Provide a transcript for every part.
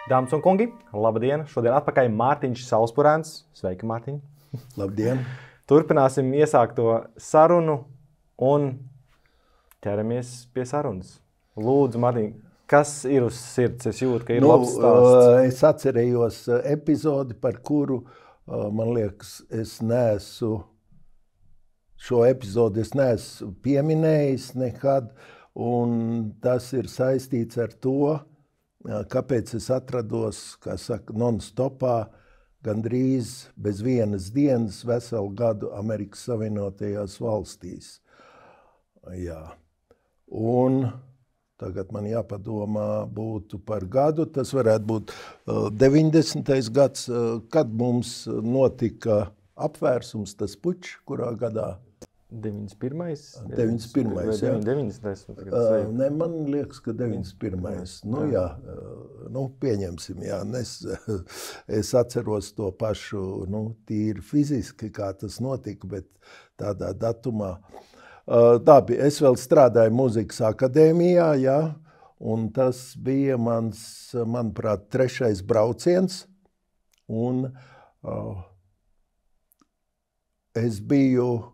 Dāmas un kungi, labdien! Šodien atpakaļ Mārtiņš Sauspurēns. Sveiki, Mārtiņ! Labdien! Turpināsim iesākto sarunu un ķeramies pie sarunas. Lūdzu, Mārtiņ, kas ir uz sirds? Es jūtu, ka ir labs stāsts. Es atcerējos epizodi, par kuru, man liekas, šo epizodi es neesmu pieminējis nekad, un tas ir saistīts ar to, kāpēc es atrados, kā saka, non-stopā, gandrīz bez vienas dienas veselu gadu Amerikas Savienotajās valstīs. Jā. Un tagad man jāpadomā būtu par gadu, tas varētu būt 90. gads, kad mums notika apvērsums, tas pučs, kurā gadā? 91. 91. jā. 90. Ne, man liekas, ka 91. Jā, pieņemsim, jā. Es atceros to pašu, tīri fiziski, kā tas notika, bet tādā datumā. Labi, es vēl strādāju Mūzikas akadēmijā, jā, un tas bija manuprāt, 3. brauciens, un es biju,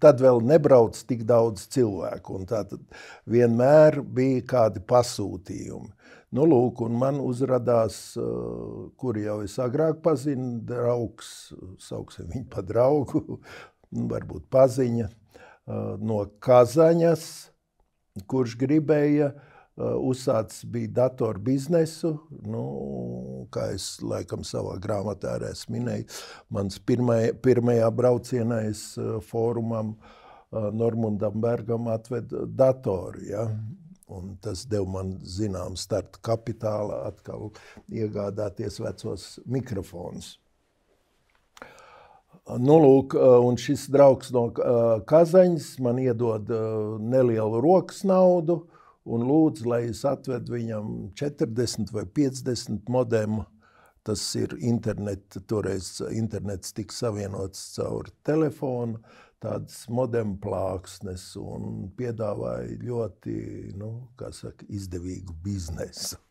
tad vēl nebrauc tik daudz cilvēku, un tātad vienmēr bija kādi pasūtījumi. Lūk, un man uzradās, kuri jau es agrāk pazinu, draugs, sauksim viņu pa draugu, varbūt paziņa, no Kazaņas, kurš gribēja uzsācis bija datoru biznesu, kā es laikam savā grāmatā arī esmu minēju, mans pirmajā braucienā es fórumam Normundam Bergam atvedu datoru, ja? Un tas deva man zinām starta kapitāla atkal iegādāties vecos mikrofonus. Lūk, un šis draugs no Kazaņas man iedod nelielu rokas naudu, un lūdzu, lai es atvedu viņam 40 vai 50 modemu. Tas ir toreiz internets tika savienots caur telefonu, tādas modemu plāksnes, un piedāvāja ļoti, izdevīgu biznesu.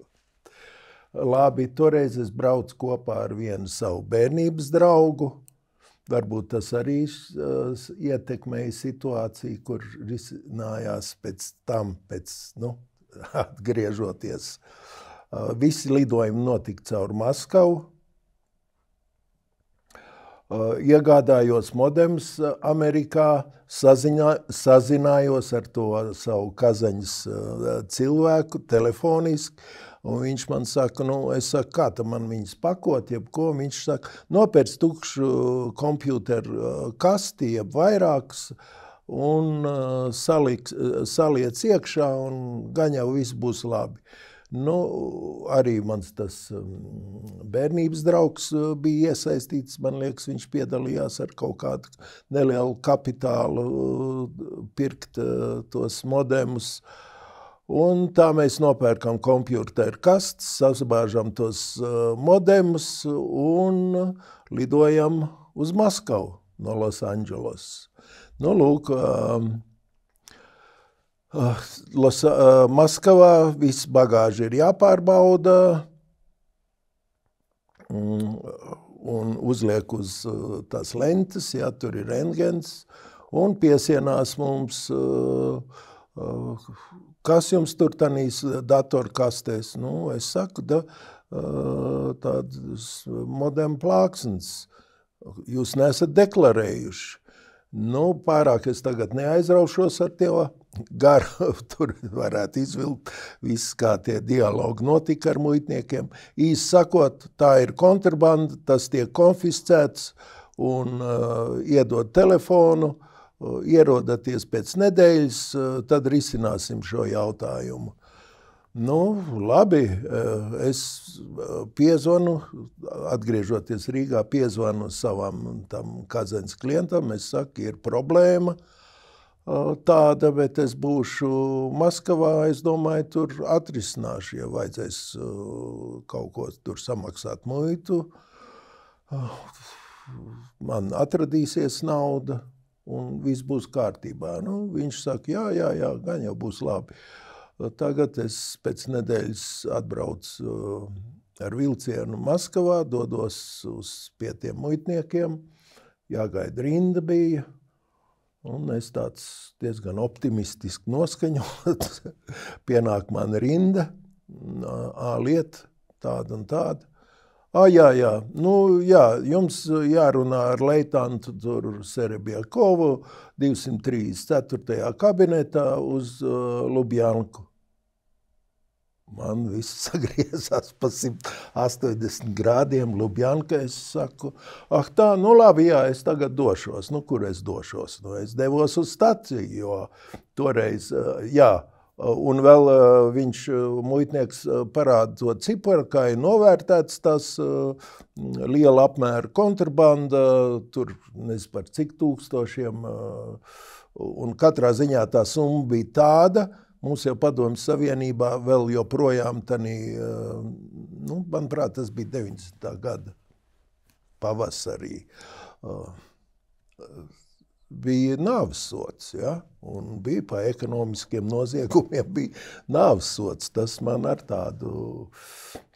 Labi, toreiz es braucu kopā ar vienu savu bērnības draugu. Varbūt tas arī ietekmēja situāciju, kur risinājās pēc atgriežoties. Visi lidojumi notika caur Maskavu. Iegādājos modemus Amerikā, sazinājos ar to savu Kazaņas cilvēku telefoniski. Un viņš man saka, es saku, kā tam man viņas pakot, jebko, viņš saka, nopērc tukšu kompjūteru kasti, jeb vairākas, un saliec iekšā, un gan jau viss būs labi. Arī mans tas bērnības draugs bija iesaistīts, man liekas, viņš piedalījās ar kaut kādu nelielu kapitālu pirkt tos modemus. Un tā mēs nopērkam kompjūteru kastes, sasabāžam tos modemus un lidojam uz Maskavu no Losandželos. Lūk, Maskavā viss bagāži ir jāpārbauda un uzliek uz tās lentes, ja tur ir rentgens, un piesienās mums kas jums tur tanīs datorkastēs? Es saku, tādas modem plāksnes. Jūs neesat deklarējuši. Pārāk es tagad neaizraušos ar tev garu. Tur varētu izvilkt viss, kā tie dialogi notika ar muitniekiem. Īsi sakot, tā ir kontrabanda, tas tiek konfiscēts un iedod telefonu. Ierodaties pēc nedēļas, tad risināsim šo jautājumu. Labi, es piezvanu, atgriežoties Rīgā, piezvanu savam tam Kazaņas klientam, es saku, ir problēma tāda, bet es būšu Maskavā, es domāju, tur atrisināšu, ja vajadzēs kaut ko tur samaksāt muitu, man atradīsies nauda. Un viss būs kārtībā. Viņš saka, jā, gan jau būs labi. Tagad es pēc nedēļas atbraucu ar vilcienu Maskavā, dodos pie tiem muitniekiem, jāgaida rinda bija, un es tāds diezgan optimistiski noskaņots, pienāk man rinda, lieta, tāda un tāda. Jā, jums jārunā ar leitantu tur Serebjakovu 234. kabinetā uz Lubjanku. Man viss sagriezās pa 180 grādiem Lubjanka. Es saku, tā, labi, jā, es tagad došos. Kur es došos? Es devos uz staciju, jo toreiz, un vēl viņš, muitnieks, parāda to ciparu, kā ir novērtēts tas liela apmēra kontrabanda, tur nezinu par cik tūkstošiem, un katrā ziņā tā summa bija tāda, mums jau Padomju Savienībā vēl joprojām tanī, manuprāt, tas bija 90. gada pavasarī, bija nāvsods, un bija pa ekonomiskiem noziegumiem, bija nāvsods. Tas man ar tādu,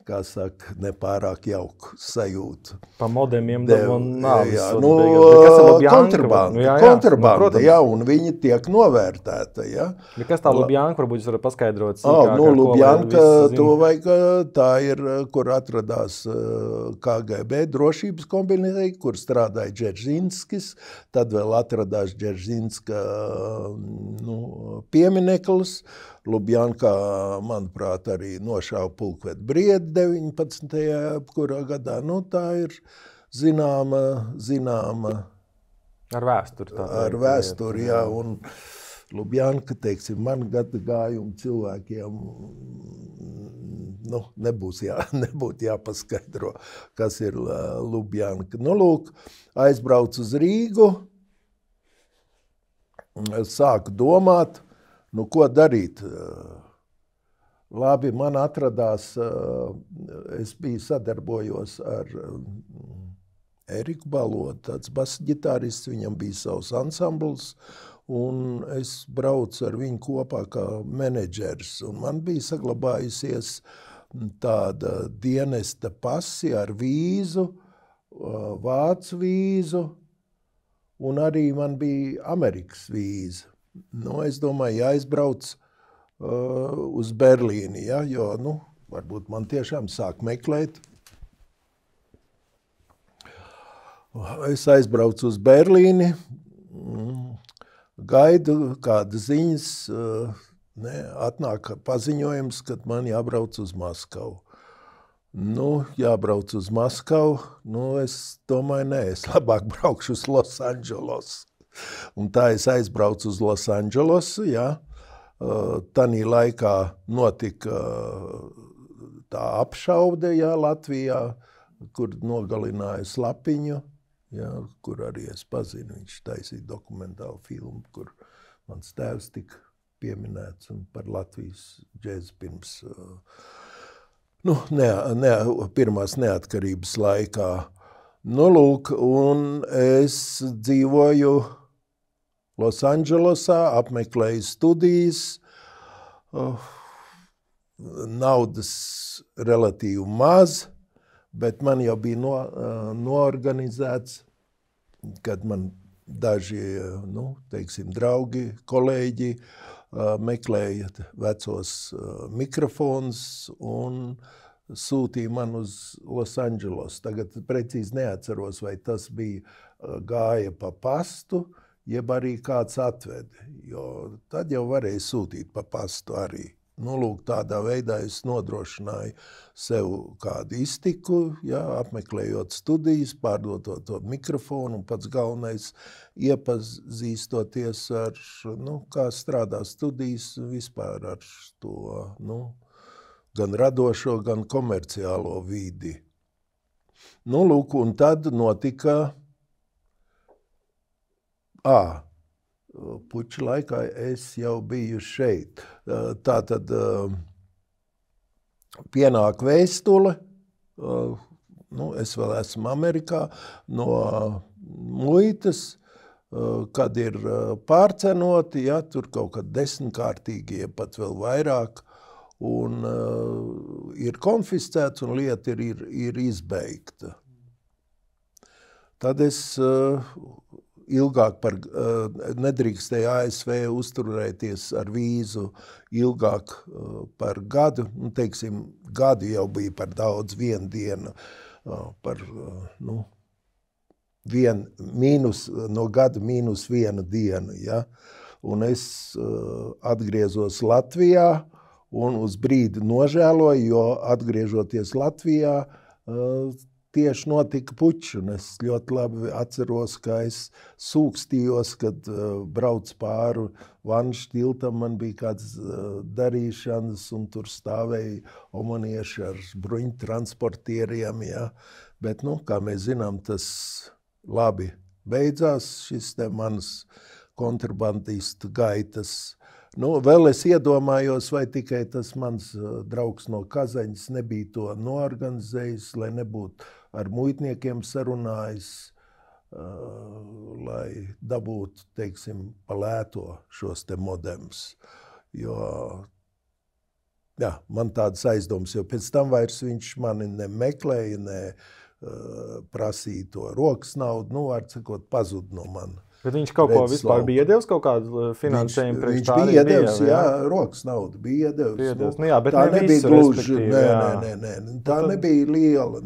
kā saka, nepārāk jauku sajūtu. Pa modemiem deva nāvsodu. Kontrabanda, un viņi tiek novērtēta, Kas tā Lubjanka, varbūt jūs varat paskaidrot? Lubjanka, to vajag, tā ir, kur atradās KGB drošības kombinēja, kur strādāja Dzeržinskis, tad vēl atradās Dzeržinska piemineklis. Lubjankā, manuprāt, arī nošāva pulkvedi Briedi 19. kurā gadā. Tā ir zināma ar vēsturi. Ar vēsturi, un Lubjanka, teiksim, man gada gājumu cilvēkiem nebūtu jāpaskaidro, kas ir Lubjanka. Lūk, aizbraucu uz Rīgu, sāku domāt, ko darīt? Labi, man atradās, es biju sadarbojos ar Eriku Balodu, tāds basģitārists, viņam bija savs ansambls, un es braucu ar viņu kopā kā menedžers, un man bija saglabājusies tāda dienesta pasi ar vīzu, vācu vīzu, un arī man bija Amerikas vīza. Es domāju, jāizbrauc uz Berlīni, jo, varbūt man tiešām sāk meklēt. Es aizbraucu uz Berlīni, gaidu kādas ziņas, atnāk paziņojums, kad man jābrauc uz Maskavu. Jābrauc uz Maskavu, es domāju, es labāk braukšu uz Los Angeles. Un tā es aizbraucu uz Los Andželosu, tanī laikā notika tā apšaude, Latvijā, kur nogalināja Slapiņu, kur arī es pazinu, viņš taisīja dokumentālu filmu, kur mans tēvs tika pieminēts un par Latvijas džēzu pirms, pirmās neatkarības laikā. Lūk, un es dzīvoju Los Andželosā, apmeklēju studijas, naudas relatīvi maz, bet man jau bija noorganizēts, kad man daži, teiksim, draugi, kolēģi meklēja vecos mikrofonus un sūtīja man uz Los Andželos. Tagad precīzi neatceros, vai tas bija gāja pa pastu, jeb arī kāds atvedi, jo tad jau varēja sūtīt pa pastu arī. Lūk, tādā veidā es nodrošināju sev kādu iztiku, apmeklējot studijas, pārdotot to mikrofonu un pats galvenais iepazīstoties ar, kā strādā studijas vispār ar to, gan radošo, gan komerciālo vidi. Lūk, un tad notika puča laikā es jau biju šeit. Tātad pienāk vēstule, es vēl esmu Amerikā, no muitas, kad ir pārcenoti, tur kaut kad 10-kārtīgi, ja pat vēl vairāk, un ir konfiscēts un lieta ir izbeigta. Tad es ilgāk nedrīkstēju ASV uzturēties ar vīzu ilgāk par gadu. Teiksim, gadu jau bija par daudz, vienu dienu, no gada mīnus vienu dienu. Ja? Un es atgriezos Latvijā un uz brīdi nožēloju, jo atgriežoties Latvijā, tieši notika pučs, un es ļoti labi atceros, ka es sūkstījos, kad brauc pāri Vanšu tiltam, man bija kāds darīšanas, un tur stāvēja omanieši ar bruņtransportieriem, ja. Bet, kā mēs zinām, tas labi beidzās, šis te manas kontrabandistu gaitas. Vēl es iedomājos, vai tikai tas mans draugs no Kazaņas nebija to noorganizējis, lai nebūtu ar muitniekiem sarunājis, lai dabūtu, teiksim, pa lēto šos te modemus. Jo, man tādas aizdomas, jo pēc tam vairs viņš mani nemeklēja, prasīja to rokas naudu, var sakot, pazud no mani. Bet viņš kaut ko vispār bija iedevis, kaut kādu finansējumu priekš tā? Viņš bija iedevis, jā, rokas naudu bija iedevis. Bet tā ne nebija visu, gluži, nē. Tā nebija liela.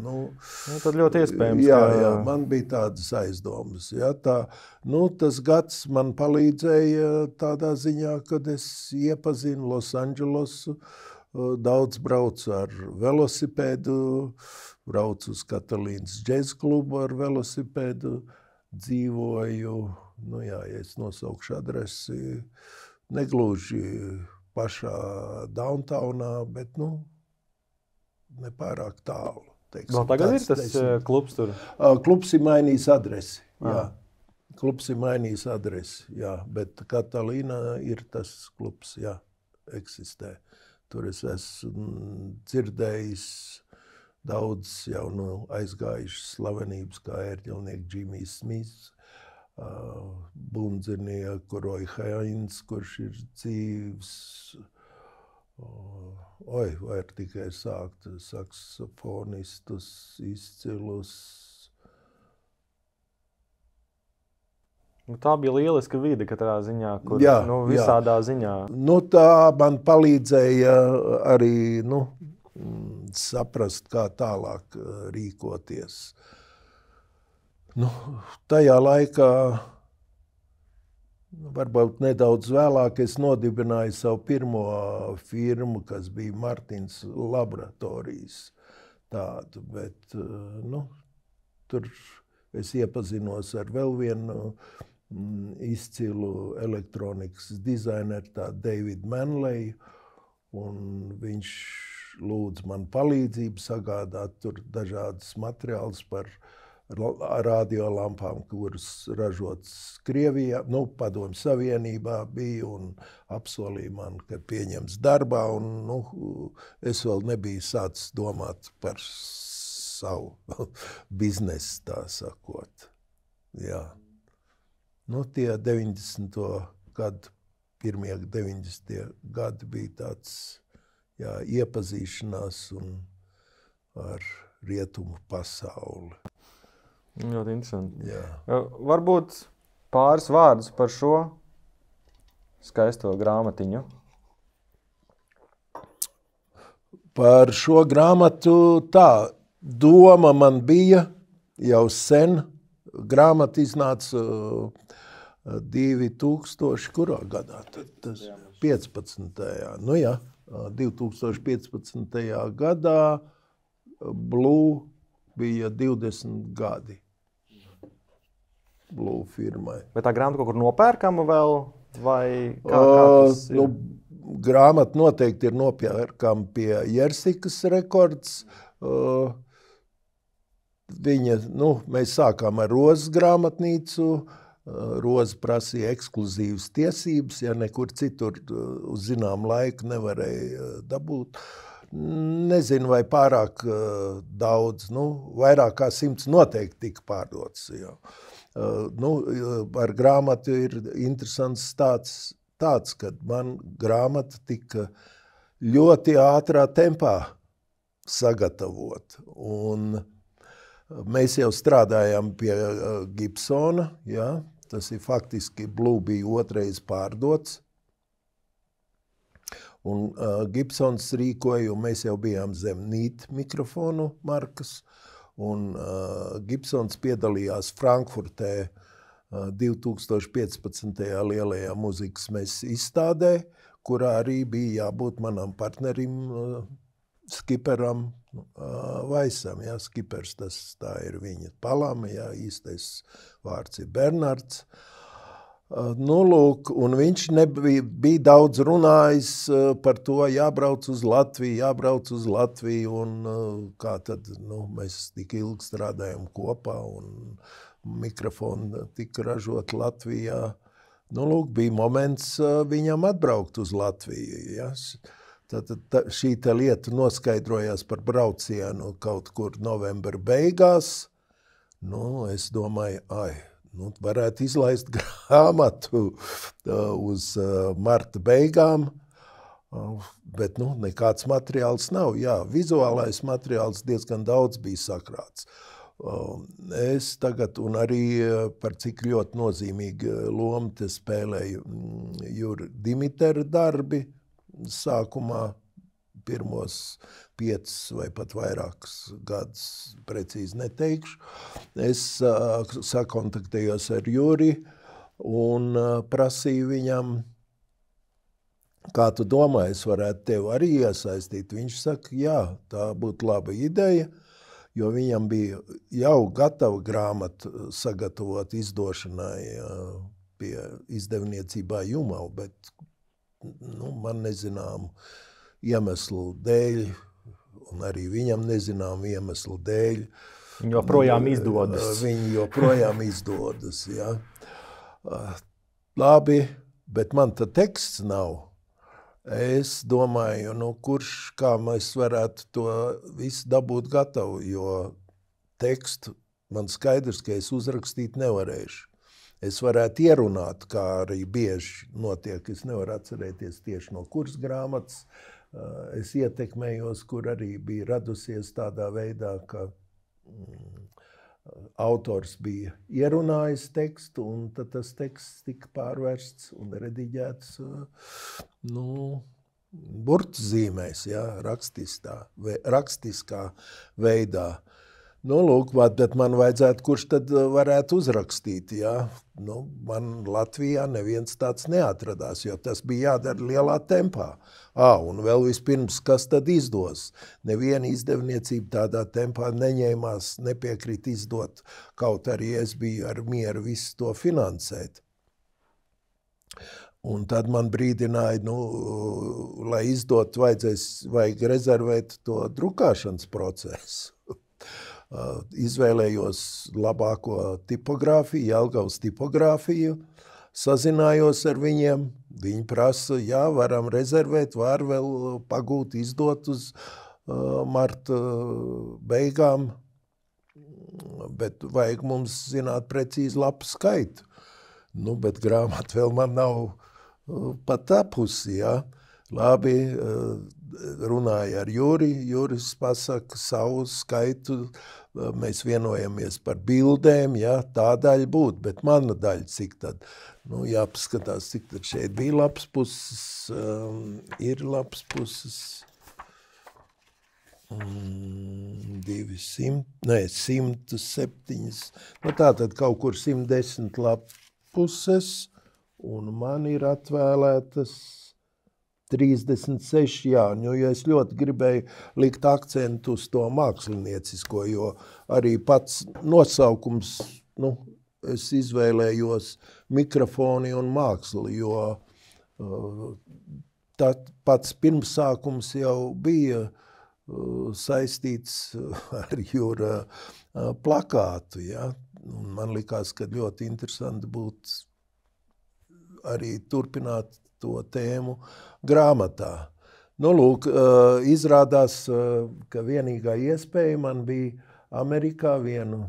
Tad ļoti iespējams, Jā, man bija tādas aizdomas. Jā, tas gads man palīdzēja tādā ziņā, kad es iepazinu Losandželosu, daudz braucu ar velosipēdu, braucu uz Katalīnas džēz klubu ar velosipēdu, dzīvoju, ja es nosaukšu adresi, negluži pašā downtownā, bet, nepārāk tālu. Vēl tagad ir tas klubs tur? Klubs ir mainījis adresi, jā. Klubs ir mainījis adresi, jā, bet Katalīna ir tas klubs, jā, eksistē. Tur es esmu dzirdējis daudz jau aizgājušas slavenības, kā ērģelnieks Džimijs Smits, bundzinieku Roy Haynes, kurš ir dzīvs. Var tikai sākt saksofonistus, izcilus. Tā bija lieliska vide katrā ziņā, kur visādā ziņā. Tā man palīdzēja arī, saprast, kā tālāk rīkoties. Tajā laikā, varbūt nedaudz vēlāk, es nodibināju savu pirmo firmu, kas bija Martins laboratorijas tādu, bet, tur es iepazinos ar vēl vienu izcilu elektronikas dizaineru, tādu Davidu Manleju, un viņš lūdz man palīdzību sagādāt tur dažādas materiālus par radiolampām, kuras ražotas Krievijā, Padomju Savienībā bija, un apsolīja man, ka pieņems darbā, un es vēl nebiju sācis domāt par savu biznesu, tā sakot. Jā. Tie 90. gadu, pirmie 90. gadi bija tāds, iepazīšanās un ar rietumu pasauli. Ļoti interesanti. Jā. Varbūt pāris vārdus par šo skaisto grāmatiņu. Par šo grāmatu doma man bija jau sen. Grāmata iznāca 2000, kurā gadā? Tas 15. 2015. gadā Blue bija 20 gadi. Blue firmai. Bet tā grāmata kaut kur nopērkama vēl? Vai kā tas ir? Grāmata noteikti ir nopērkama pie Jersikas rekords. Mēs sākām ar Rozes grāmatnīcu. Roze prasīja ekskluzīvas tiesības, ja nekur citur uz zinām laiku nevarēja dabūt. Nezinu, vai pārāk daudz, vairāk kā 100 noteikti tika pārdots. Ar grāmatu ir interesants tāds, kad man grāmata tika ļoti ātrā tempā sagatavot. Un mēs jau strādājām pie Gibsona, ja? Tas ir faktiski Blue bija otrais pārdots. Un Gibsons rīkoja, un mēs jau bijām zem Nīt mikrofonu markas, un Gibsons piedalījās Frankfurtē 2015. Lielajā mūzikas mēs izstādē, kurā arī bija jābūt manam partnerim, skiperam Vaisam. Ja? Skipers, tā ir viņa palama, ja? Īstais vārds ir Bernards. Nu, lūk, un viņš bija daudz runājis par to, jābrauc uz Latviju, un kā tad, mēs tik ilgi strādājam kopā, un mikrofoni tika ražot Latvijā. Nu, lūk, bija moments viņam atbraukt uz Latviju, ja? Tad šī lieta noskaidrojās par braucienu kaut kur novembra beigās. Nu, es domāju, varētu izlaist grāmatu uz marta beigām, bet nekāds materiāls nav. Jā, vizuālais materiāls diezgan daudz bija sakrāts. Es tagad, un arī par cik ļoti nozīmīgi lomu te spēlēju Jura Dimitera darbi sākumā, pirmos 5 vai pat vairākus gadus, precīzi neteikšu. Es sakontaktējos ar Juri un prasīju viņam, kā tu domā, es varētu tevi arī iesaistīt. Viņš saka, jā, tā būtu laba ideja, jo viņam bija jau gatava grāmata sagatavot izdošanai pie izdevniecībā Jumau, bet man nezināmu iemeslu dēļ, un arī viņam nezināmu iemeslu dēļ. Viņi joprojām izdodas. Viņi joprojām izdodas, jā. Labi, bet man tā teksts nav. Es domāju, kā mēs varētu to visu dabūt gatavu, jo tekstu man skaidrs, ka es uzrakstīt nevarēšu. Es varētu ierunāt, kā arī bieži notiek. Es nevaru atcerēties tieši no kuras grāmatas. Es ietekmējos, kur arī bija radusies tādā veidā, ka autors bija ierunājis tekstu, un tad tas teksts tika pārvērsts un rediģēts burtzīmēs, ja, rakstiskā veidā. Lūk, bet man vajadzētu, kurš tad varētu uzrakstīt, ja? Man Latvijā neviens tāds neatradās, jo tas bija jādara lielā tempā. Un vēl vispirms, kas tad izdos? Neviena izdevniecība tādā tempā neņēmās, nepiekrīt izdot, kaut arī es biju ar mieru visu to finansēt. Un tad man brīdināja, lai izdot, vajag rezervēt to drukāšanas procesu. Izvēlējos labāko tipogrāfiju, Jelgavas tipogrāfiju, sazinājos ar viņiem, viņi prasa, jā, varam rezervēt, var vēl pagūt, izdot uz marta beigām, bet vajag mums zināt precīzi lapu skaitu. Bet grāmata vēl man nav pat tapusi, jā. Labi, runāja ar Juri, Juris pasaka savu skaitu, mēs vienojamies par bildēm, ja, tā daļa būtu, bet mana daļa cik tad, jāpaskatās, cik tad šeit bija lapas puses, ir lapas puses 107, tātad kaut kur 110 lapas puses, un man ir atvēlētas 36, jā, jo es ļoti gribēju likt akcentu uz to māksliniecisko, jo arī pats nosaukums, es izvēlējos mikrofoni un māksli, jo pats pirmsākums jau bija saistīts ar Jura plakātu, ja? Un man likās, ka ļoti interesanti būtu arī turpināt to tēmu grāmatā. Lūk, izrādās, ka vienīgā iespēja man bija Amerikā vienu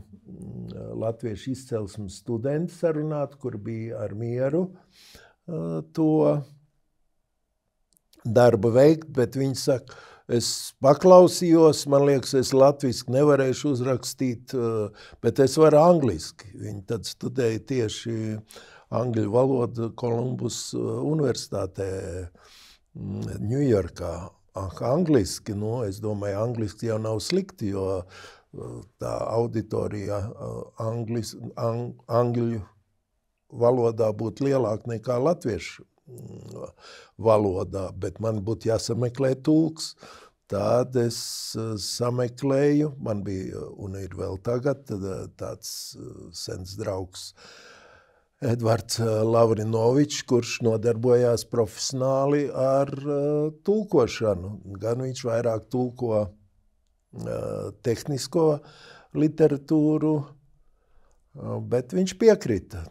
latviešu izcelsmes studentu sarunāt, kur bija ar mieru to darba veikt, bet viņi saka, es paklausījos, man liekas, es latviski nevarēšu uzrakstīt, bet es varu angliski. Viņi tad studēja tieši angļu valodu Kolumbus universitātē Ņujorkā. Angliski, es domāju, angliski jau nav slikti, jo tā auditorija angļu valodā būtu lielāka nekā latviešu valodā, bet man būtu jāsameklē tulks. Tad es sameklēju, man bija un ir vēl tagad tāds sens draugs Edvards Lavrinovičs, kurš nodarbojās profesionāli ar tulkošanu. Gan viņš vairāk tulko tehnisko literatūru, bet viņš piekrita.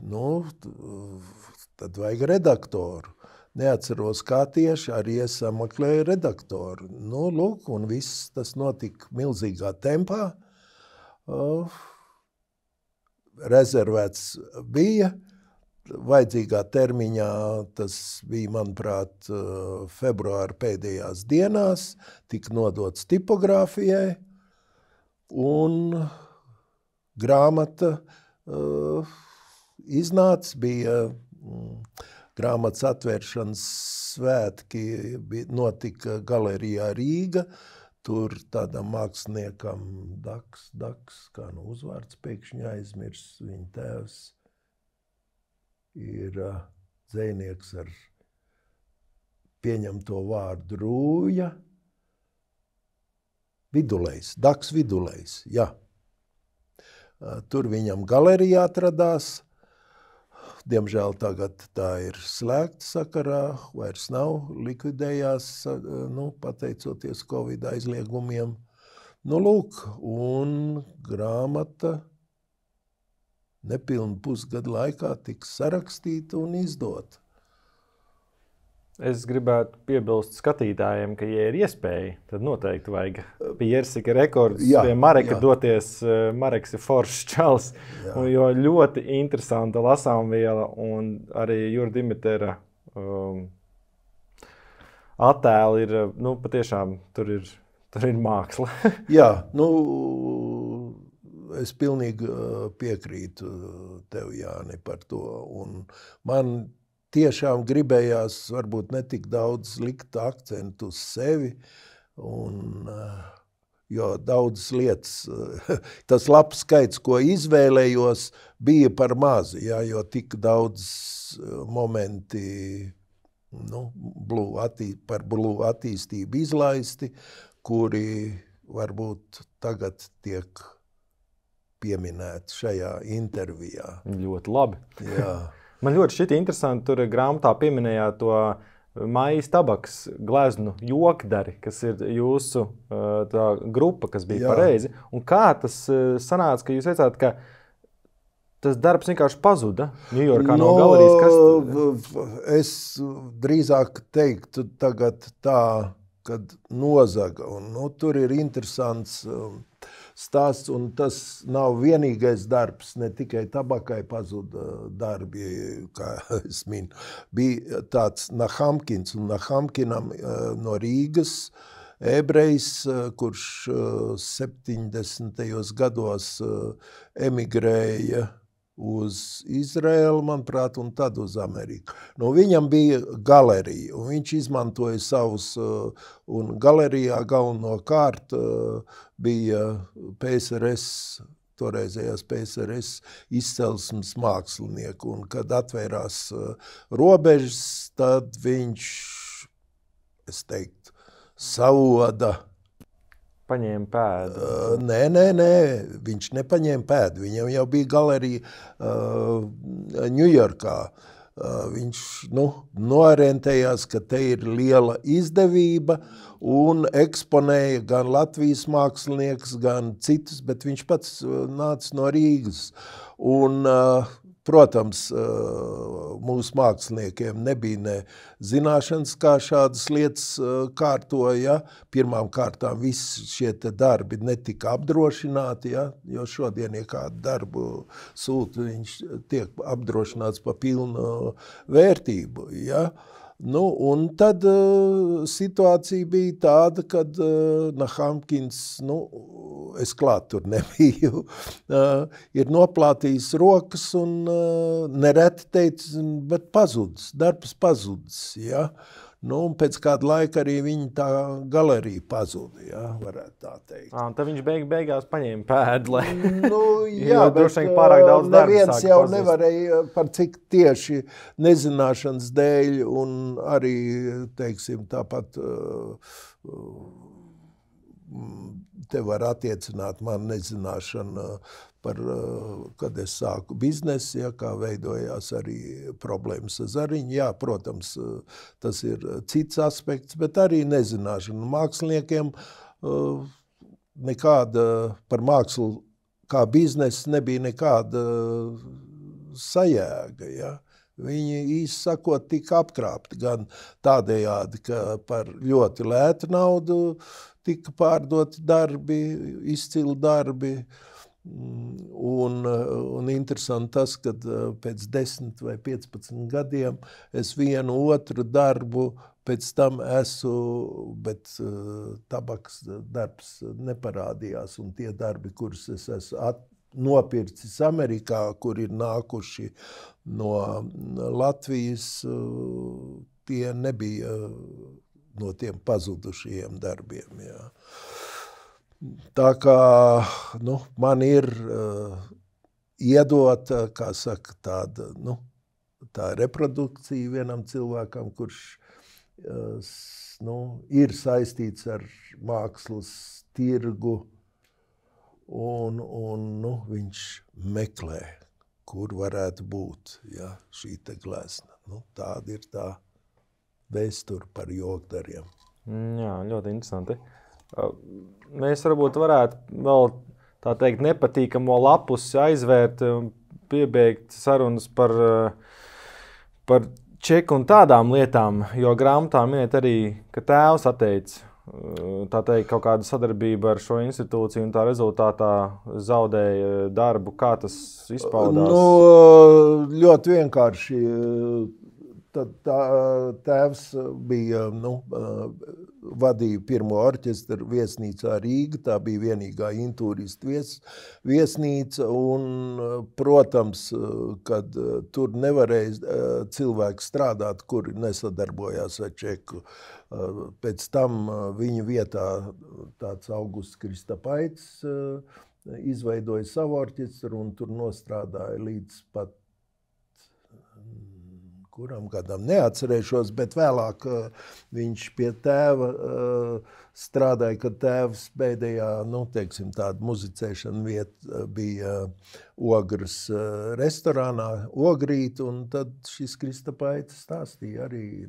Tad vajag redaktoru. Neatceros, kā tieši arī es sameklēju redaktoru. Lūk, un viss tas notika milzīgā tempā. Rezervēts bija. Vajadzīgā termiņā tas bija, manuprāt, februāra pēdējās dienās, tika nodots tipogrāfijai, un grāmata iznāca, bija grāmatas atvēršanas svētki, notika galerijā Rīga, tur tādam māksliniekam Daks, kā uzvārds pēkšņi aizmirs, viņa tēvs ir dzejnieks ar pieņemto vārdu Rūja. Vidulejs, Daks Vidulejs, jā. Tur viņam galerija atradās. Diemžēl tagad tā ir slēgta sakarā, vairs nav, likvidējās, pateicoties Covid aizliegumiem. Lūk, un grāmata nepilnu pusgadu laikā tiks sarakstīta un izdota. Es gribētu piebilst skatītājiem, ka, ja ir iespēja, tad noteikti vajag pie Jersika rekords, pie Mareka doties. Mareks ir foršs čals, jo ļoti interesanta lasāmviela, un arī Jura Dimitera attēli ir, patiešām tur ir māksla. Jā, es pilnīgi piekrītu tev, Jāni, par to. Un man tiešām gribējās varbūt netik daudz likt akcentu uz sevi, jo daudzas lietas, tas labs skaits, ko izvēlējos, bija par mazu, jo tik daudz momenti par Blue attīstību izlaisti, kuri varbūt tagad tiek pieminēti šajā intervijā. Ļoti labi. Jā. Man ļoti šķita interesanti, tur grāmatā pieminējāt to Maijas tabaks gleznu jokdari, kas ir jūsu tā grupa, kas bija pareizi. Un kā tas sanāca, ka jūs veicāt, ka tas darbs vienkārši pazuda Ņujorkā no galerijas? Es drīzāk teiktu tagad tā, kad nozaga. Un, tur ir interesants stāsts, un tas nav vienīgais darbs, ne tikai tabakai pazuda darbi, kā es minu. Bija tāds Nahamkins, un Nahamkinam no Rīgas ebrejs, kurš 70. gados emigrēja uz Izraelu, manuprāt, un tad uz Ameriku. Viņam bija galerija, un viņš izmantoja savus, un galerijā galvenokārt bija PSRS, toreizējās PSRS izcelsmes mākslinieku, un kad atvērās robežas, tad viņš, es teiktu, savoda. Paņēma pēdu. Nē, viņš nepaņēma pēdu. Viņam jau bija galerija Ņujorkā. Viņš noorientējās, ka te ir liela izdevība un eksponēja gan Latvijas mākslinieks, gan citus, bet viņš pats nāca no Rīgas. Un, protams, mūsu māksliniekiem nebija ne zināšanas, kā šādas lietas kārtoja. Pirmām kārtām visi šie te darbi netika apdrošināti, jo šodien, ja kādu darbu sūta, viņš tiek apdrošināts pa pilnu vērtību. Nu, un tad situācija bija tāda, kad Nahamkins, es klāt tur nebiju, ir noplātījis rokas un nereti teica, bet pazudis, darbs pazudis, ja. Un pēc kāda laika arī viņa tā galerija pazuda, ja, varētu tā teikt. Tad viņš beigās paņēma pēdu, lai jā, bet pārāk daudz neviens jau nevarēja par cik tieši nezināšanas dēļ un arī, teiksim, tāpat te var attiecināt man nezināšana par, kad es sāku biznesu, ja, kā veidojās arī problēmas ar zariņu. Jā, protams, tas ir cits aspekts, bet arī nezināšana. Māksliniekiem nekāda par mākslu kā biznesu nebija nekāda sajēga, ja. Viņi īsti sakot tika apkrāpti gan tādējādi, ka par ļoti lētu naudu tika pārdoti darbi, izcili darbi. Un interesanti tas, kad pēc 10 vai 15 gadiem es vienu otru darbu pēc tam bet tabaks darbs neparādījās, un tie darbi, kurus es esmu nopircis Amerikā, kur ir nākuši no Latvijas, tie nebija no tiem pazudušajiem darbiem, jā. Tā kā, man ir iedota, kā saka, tāda, tā reprodukcija vienam cilvēkam, kurš, ir saistīts ar mākslas tirgu, un viņš meklē, kur varētu būt, ja, šī te glezna. Tāda ir tā vēsture par jokdariem. Jā, ļoti interesanti. Mēs varbūt varētu vēl, tā teikt, nepatīkamo lapusi aizvērt un piebeigt sarunas par čeku un tādām lietām, jo grāmatā minēt arī, ka tēvs atteica, tā teikt, kaut kādu sadarbību ar šo institūciju un tā rezultātā zaudēja darbu. Kā tas izpaudās? Ļoti vienkārši. Tad tēvs bija, vadīja pirmo orķestru viesnīcā Rīga, tā bija vienīgā intūristu viesnīca, un, protams, kad tur nevarēja cilvēki strādāt, kuri nesadarbojās ar čeku. Pēc tam viņa vietā tāds Augusts Kristapaits izveidoja savu orķestru un tur nostrādāja līdz pat kuram gadam neatcerēšos, bet vēlāk viņš pie tēva strādāja, kad tēvs pēdējā, teiksim, tāda muzicēšana vieta bija Ogras restorānā, Ogrīt, un tad šis Kristapaits stāstīja arī,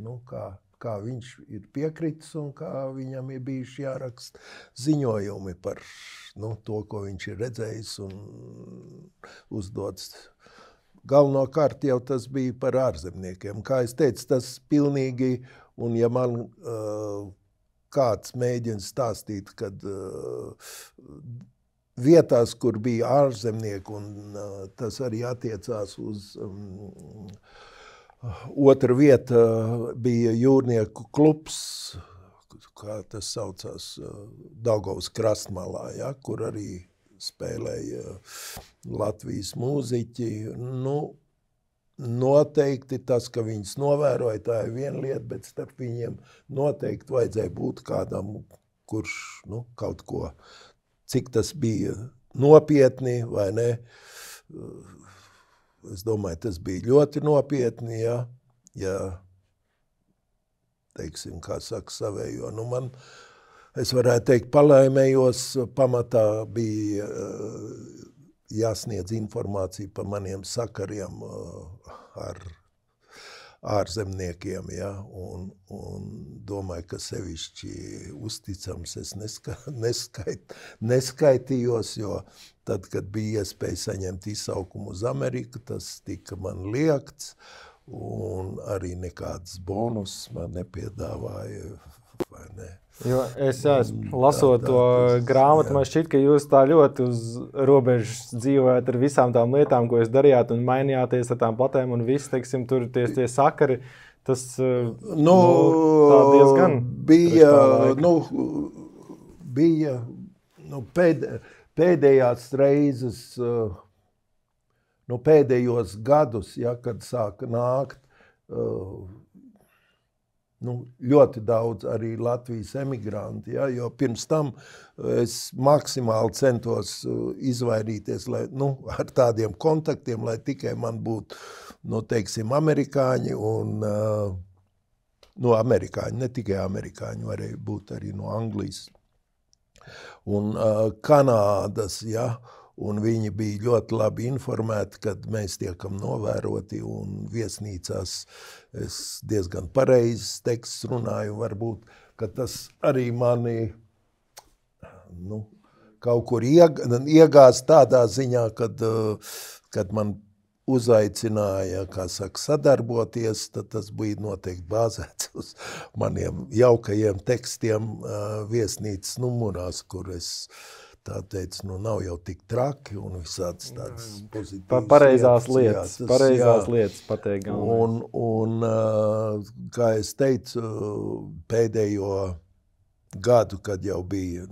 kā viņš ir piekritis un kā viņam ir bijuši jāraksta ziņojumi par to, ko viņš ir redzējis un uzdots. Galvenokārt jau tas bija par ārzemniekiem. Kā es teicu, tas pilnīgi, un ja man kāds mēģina stāstīt, kad vietās, kur bija ārzemnieki, un tas arī attiecās uz otra vieta, bija jūrnieku klubs, kā tas saucās, Daugavas krastmalā, ja, kur arī spēlēja Latvijas mūziķi. Noteikti tas, ka viņus novēroja, tā ir viena lieta, bet starp viņiem noteikti vajadzēja būt kādam, kurš kaut ko, cik tas bija nopietni vai ne. Es domāju, tas bija ļoti nopietni, ja teiksim, kā saka, savējo. Es varētu teikt, palaimējos, pamatā bija jāsniedz informācija par maniem sakariem ar ārzemniekiem, ja, un domāju, ka sevišķi uzticams es neskaitījos, jo tad, kad bija iespēja saņemt izsaukumu uz Ameriku, tas tika man liegts, un arī nekādas bonus man nepiedāvāja, vai ne. Jo es lasot to grāmatu, man šķiet, ka jūs tā ļoti uz robežas dzīvojat ar visām tām lietām, ko jūs darījāt un mainījāties ar tām platēm un viss, teiksim, tur tie sakari Tas tā diezgan bija pēdējās reizes, pēdējos gadus, ja, kad sāka nākt ļoti daudz arī Latvijas emigranti, ja, jo pirms tam es maksimāli centos izvairīties ar tādiem kontaktiem, lai tikai man būtu, teiksim, amerikāņi un amerikāņi, ne tikai amerikāņi, varēja būt arī no Anglijas un Kanādas, ja, un viņi bija ļoti labi informēti, kad mēs tiekam novēroti un viesnīcās es diezgan pareizs teksts runāju, varbūt, ka tas arī mani kaut kur iegāz tādā ziņā, kad man uzaicināja, kā saka, sadarboties, tad tas bija noteikti bāzēts uz maniem jaukajiem tekstiem viesnīcas numurās, kur es tā teica, nav jau tik traki un visādas tādas pozitīvas pareizās lietas pateikt. Un kā es teicu, pēdējo gadu, kad jau bija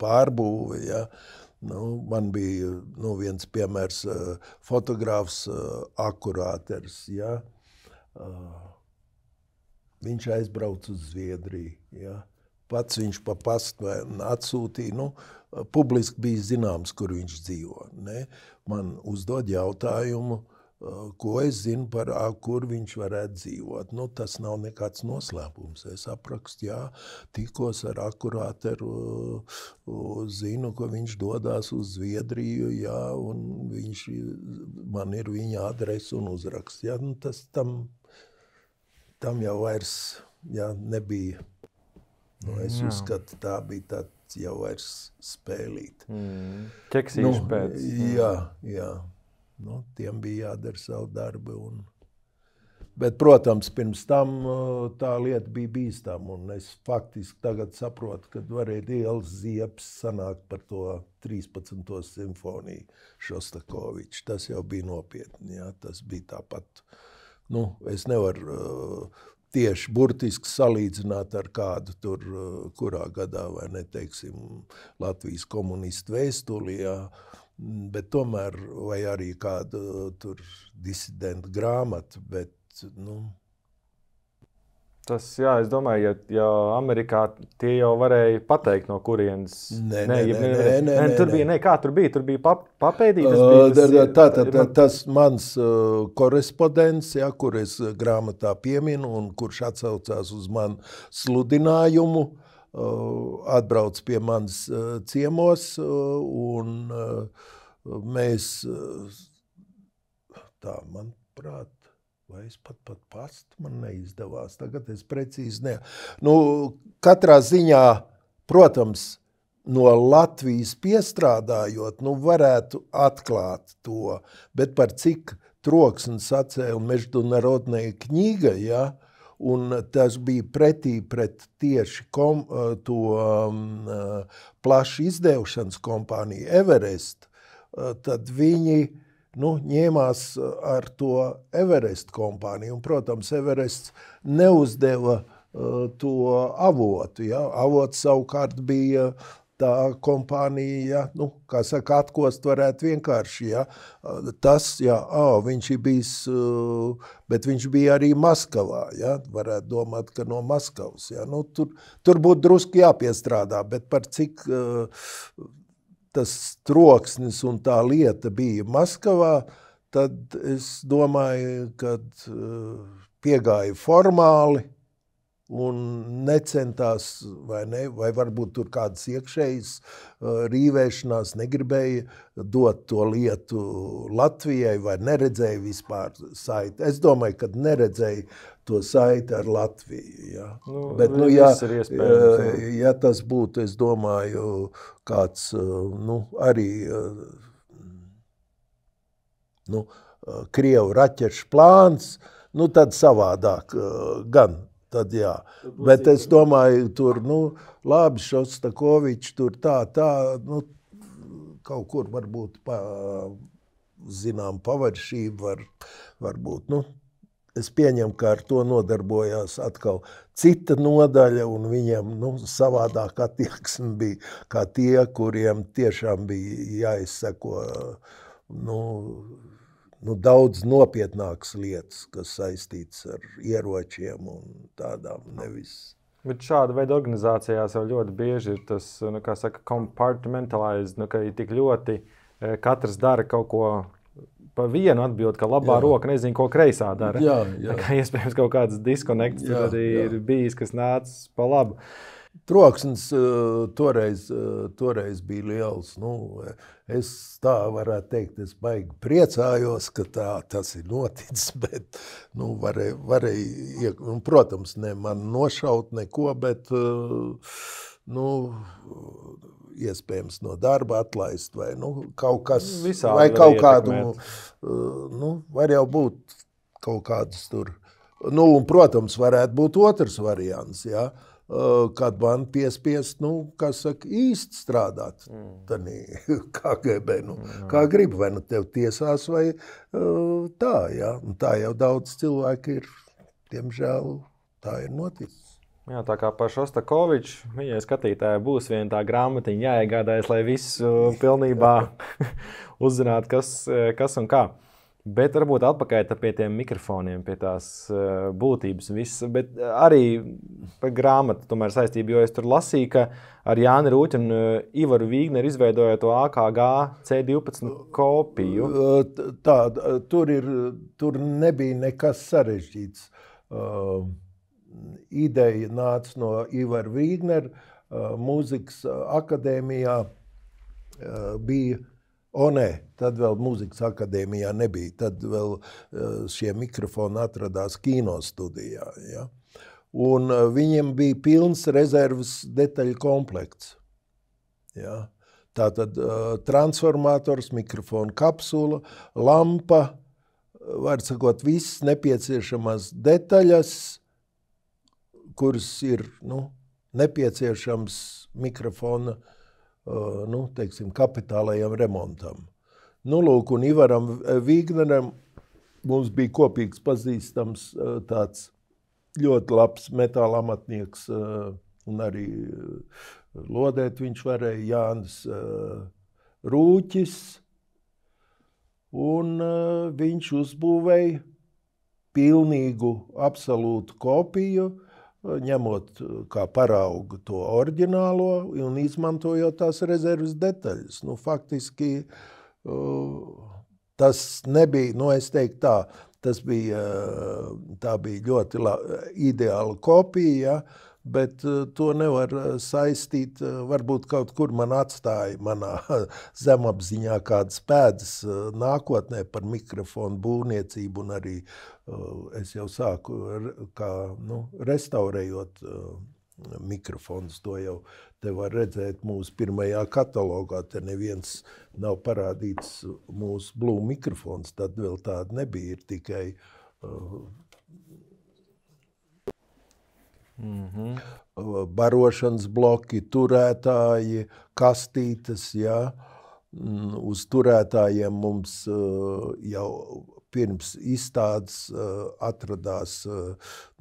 pārbūve, ja, man bija viens piemērs fotogrāfs akurāters, ja, viņš aizbrauc uz Zviedriju, ja. Pats viņš pa pastu atsūtīja, publiski bija zināms, kur viņš dzīvo. Ne? Man uzdod jautājumu, ko es zinu par, kur viņš varētu dzīvot. Tas nav nekāds noslēpums. Es aprakstu, jā, tikos ar akurāteru, zinu, ka viņš dodās uz Zviedriju, jā, un man ir viņa adrese un uzraksts. Jā, tas tam jau vairs nebija. Es uzskatu, tā bija tāds jau vairs spēlīt. Ķeksīši pēc. Jā. Tiem bija jādara savu darbu. Bet, protams, pirms tam tā lieta bija bīstama. Un es faktiski tagad saprotu, ka varēja liels ziepes sanākt par to 13. simfoniju Šostakoviču. Tas jau bija nopietni. Jā. Tas bija tāpat. Es nevaru tieši burtiski salīdzināt ar kādu tur, kurā gadā, vai ne, teiksim, Latvijas komunistu vēstuli, jā, bet tomēr, vai arī kādu tur disidentu grāmatu, bet, Tas, jā, es domāju, ja Amerikā tie jau varēja pateikt, no kurienes. Tur bija, kā tur bija? Tur bija papēdīt? Tas mans korespondents, ja, kur es grāmatā pieminu un kurš atsaucās uz manu sludinājumu, atbrauc pie manis ciemos un mēs, manuprāt, vai es pat pastu, man neizdevās. Tagad es precīzi katrā ziņā, protams, no Latvijas piestrādājot, varētu atklāt to, bet par cik troksni sacēla Meždunarodnēja kņiga, ja, un tas bija pretī pret tieši to plašu izdevšanas kompāniju Everest, tad viņi ņēmās ar to Everest kompāniju. Un, protams, Everests neuzdeva to avotu. Ja? Avots savukārt bija tā kompānija, kā saka, atkost varētu vienkārši. Ja? Tas, viņš ir bijis, bet viņš bija arī Maskavā. Ja? Varētu domāt, ka no Maskavas. Ja? Tur būtu drusku jāpiestrādā, bet par cik tas troksnis un tā lieta bija Maskavā, tad es domāju, ka piegāja formāli un necentās, vai varbūt tur kādas iekšējas rīvēšanās negribēja dot to lietu Latvijai, vai neredzēja vispār saiti. Es domāju, ka neredzēja to saiti ar Latviju. Ja. Bet, ja tas būtu, es domāju, kāds, arī Krievu raķešu plāns, tad savādāk gan. Tad jā, bet es domāju, tur, labi, Šostakovičs, tur tā, kaut kur varbūt zinām pavaršība, varbūt, Es pieņemu, ka ar to nodarbojās atkal cita nodaļa, un viņiem savādāk attieksme bija kā tie, kuriem tiešām bija jāizseko daudz nopietnākas lietas, kas saistītas ar ieročiem un tādām nevis. Bet šāda veida organizācijās jau ļoti bieži ir tas, kā saka, compartmentalized, ka ir tik ļoti katrs dara kaut ko pa vienu atbild, ka labā roka nezinu, ko kreisā dara. Jā. Kā iespējams kaut kāds diskonekts tur arī ir bijis, kas nācis pa labu. Troksnis toreiz bija liels. Es tā varētu teikt, es baigi priecājos, ka tas ir noticis, bet varēja, protams, ne man nošaut neko, bet iespējams no darba atlaist vai kaut kas, visādi vai kaut ietekmēt. kādu, var jau būt kaut kādas tur. Un, protams, varētu būt otrs variants, jā, kad man piespiest, kā saka, īsti strādāt. Tanī KGB, kā grib, vai tev tiesās, vai tā, jā. Un tā jau daudz cilvēki ir, diemžēl, tā ir noticis. Jā, tā kā par Šostakoviču, viņai skatītāji būs viena tā grāmatiņa jāiegādājas, lai visu pilnībā uzzinātu, kas un kā. Bet varbūt atpakaļ pie tiem mikrofoniem, pie tās būtības un viss. Bet arī par grāmatu tomēr saistību, jo es tur lasīju, ka ar Jāni Rūķi un Ivaru Vīgneru izveidoja to AKG C12 kopiju. Tur nebija nekas sarežģīts. Ideja nāca no Ivara Vīgnera, mūzikas akadēmijā bija, tad vēl mūzikas akadēmijā nebija, tad vēl šie mikrofoni atradās kinostudijā. Ja? Un viņiem bija pilns rezerves detaļu komplekts. Ja? Tātad transformators, mikrofona kapsula, lampa, var sakot, visas nepieciešamās detaļas, kuras ir nepieciešams mikrofona teiksim, kapitālajam remontam. Lūk, un Ivaram Vīgneram mums bija kopīgs pazīstams tāds ļoti labs metāla amatnieks, un arī lodēt viņš varēja, Jānis Rūķis, un viņš uzbūvēja pilnīgu, absolūtu kopiju, ņemot kā paraugu to oriģinālo un izmantojot tās rezerves detaļas. Faktiski tas nebija, es teiktu tā, tā bija ļoti ideāla kopija, bet to nevar saistīt, varbūt kaut kur man atstāja manā zemapziņā kādas pēdas nākotnē par mikrofonu būvniecību, un arī es jau sāku restaurējot mikrofons, to jau te var redzēt mūsu pirmajā katalogā, te neviens nav parādīts mūsu Blue mikrofons, tad vēl tāda nebija, ir tikai barošanas bloki, turētāji, kastītes, ja. Uz turētājiem mums jau pirms izstādes atradās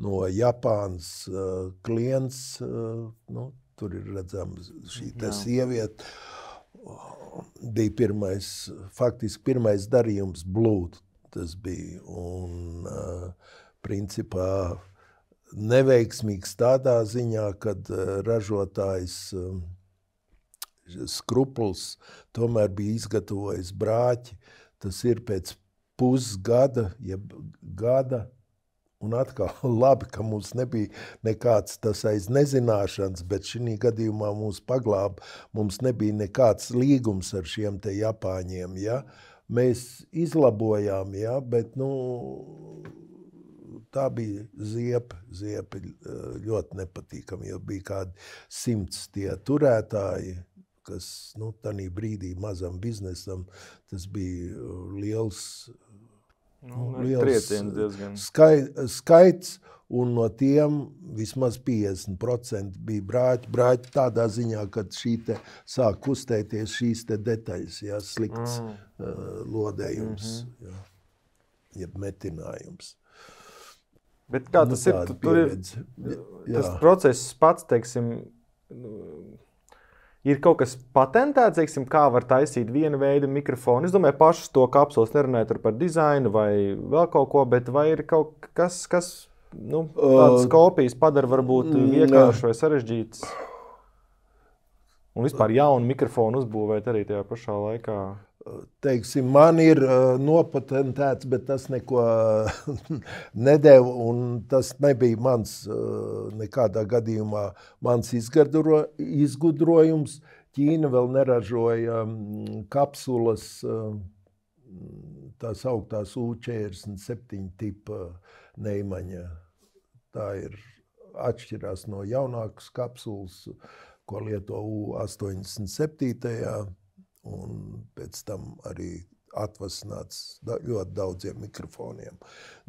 no Japānas klients, tur ir redzams šī sieviete. Bija faktiski pirmais darījums Blue, tas bija, un principā neveiksmīgs tādā ziņā, kad ražotājs Skrupls tomēr bija izgatavojis brāķi. Tas ir pēc pusgada, jeb gada, un atkal labi, ka mums nebija nekāds tas aiz nezināšanas, bet šī gadījumā mūs paglāba, mums nebija nekāds līgums ar šiem te Japāņiem, ja. Mēs izlabojām, ja, bet, tā bija ziepi ļoti nepatīkami, jo bija kādi 100 tie turētāji, kas, tanī brīdī mazam biznesam, tas bija liels skaits, un no tiem vismaz 50% bija brāķi tādā ziņā, kad šī te sāk kustēties šīs te detaļas, ja, slikts lodējums, ja, jeb metinājums. Bet kā tas ir? Tur ir tas process pats, teiksim, ir kaut kas patentēts, teiksim, kā var taisīt viena veida mikrofonu. Es domāju, pašas to kapsulas nerunāju par dizainu vai vēl kaut ko, bet vai ir kaut kas tādas kopijas padara varbūt vienkārši vai sarežģītas? Un vispār jaunu mikrofonu uzbūvēt arī tajā pašā laikā? Teiksim, man ir nopatentēts, bet tas neko nedeva, un tas nebija mans nekādā gadījumā mans izgudrojums. Ķīna vēl neražoja kapsulas, tās augtās U47 tipa neimaņa. Tā ir atšķirās no jaunākas kapsulas, ko lieto U87. Un pēc tam arī atvasināts ļoti daudziem mikrofoniem.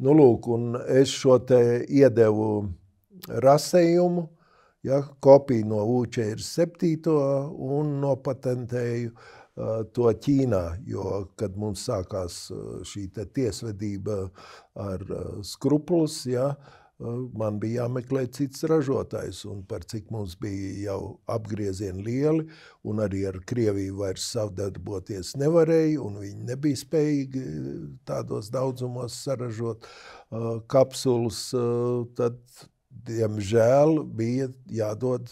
Nu, lūk, un es šo te iedevu rasējumu, kopiju no U47 un nopatentēju to Ķīnā, jo, kad mums sākās šī te tiesvedība ar Skrupulus, man bija jāmeklē cits ražotājs, un par cik mums bija jau apgriezieni lieli, un arī ar Krieviju vairs sadarboties nevarēja, un viņi nebija spējīgi tādos daudzumos saražot kapsulas, tad, diemžēl, bija jādod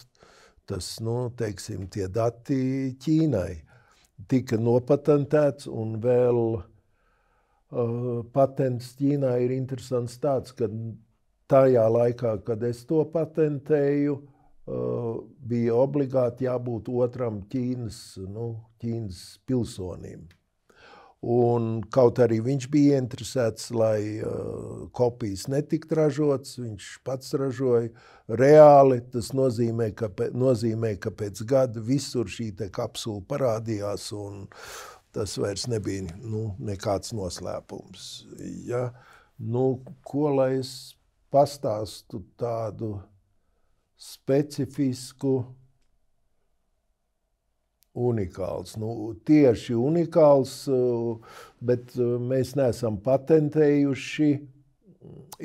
tas, teiksim, tie dati Ķīnai. Tika nopatentēts, un vēl patents Ķīnā ir interesants tāds, ka tajā laikā, kad es to patentēju, bija obligāti jābūt otram Ķīnas pilsonim. Un kaut arī viņš bija interesēts, lai kopijas netikt ražotas, viņš pats ražoja reāli. Tas nozīmē, ka pēc gada visur šī te kapsula parādījās, un tas vairs nebija nekāds noslēpums. Ja? Ko lai es pastāstu tādu specifisku, unikāls. Tieši unikāls, bet mēs neesam patentējuši,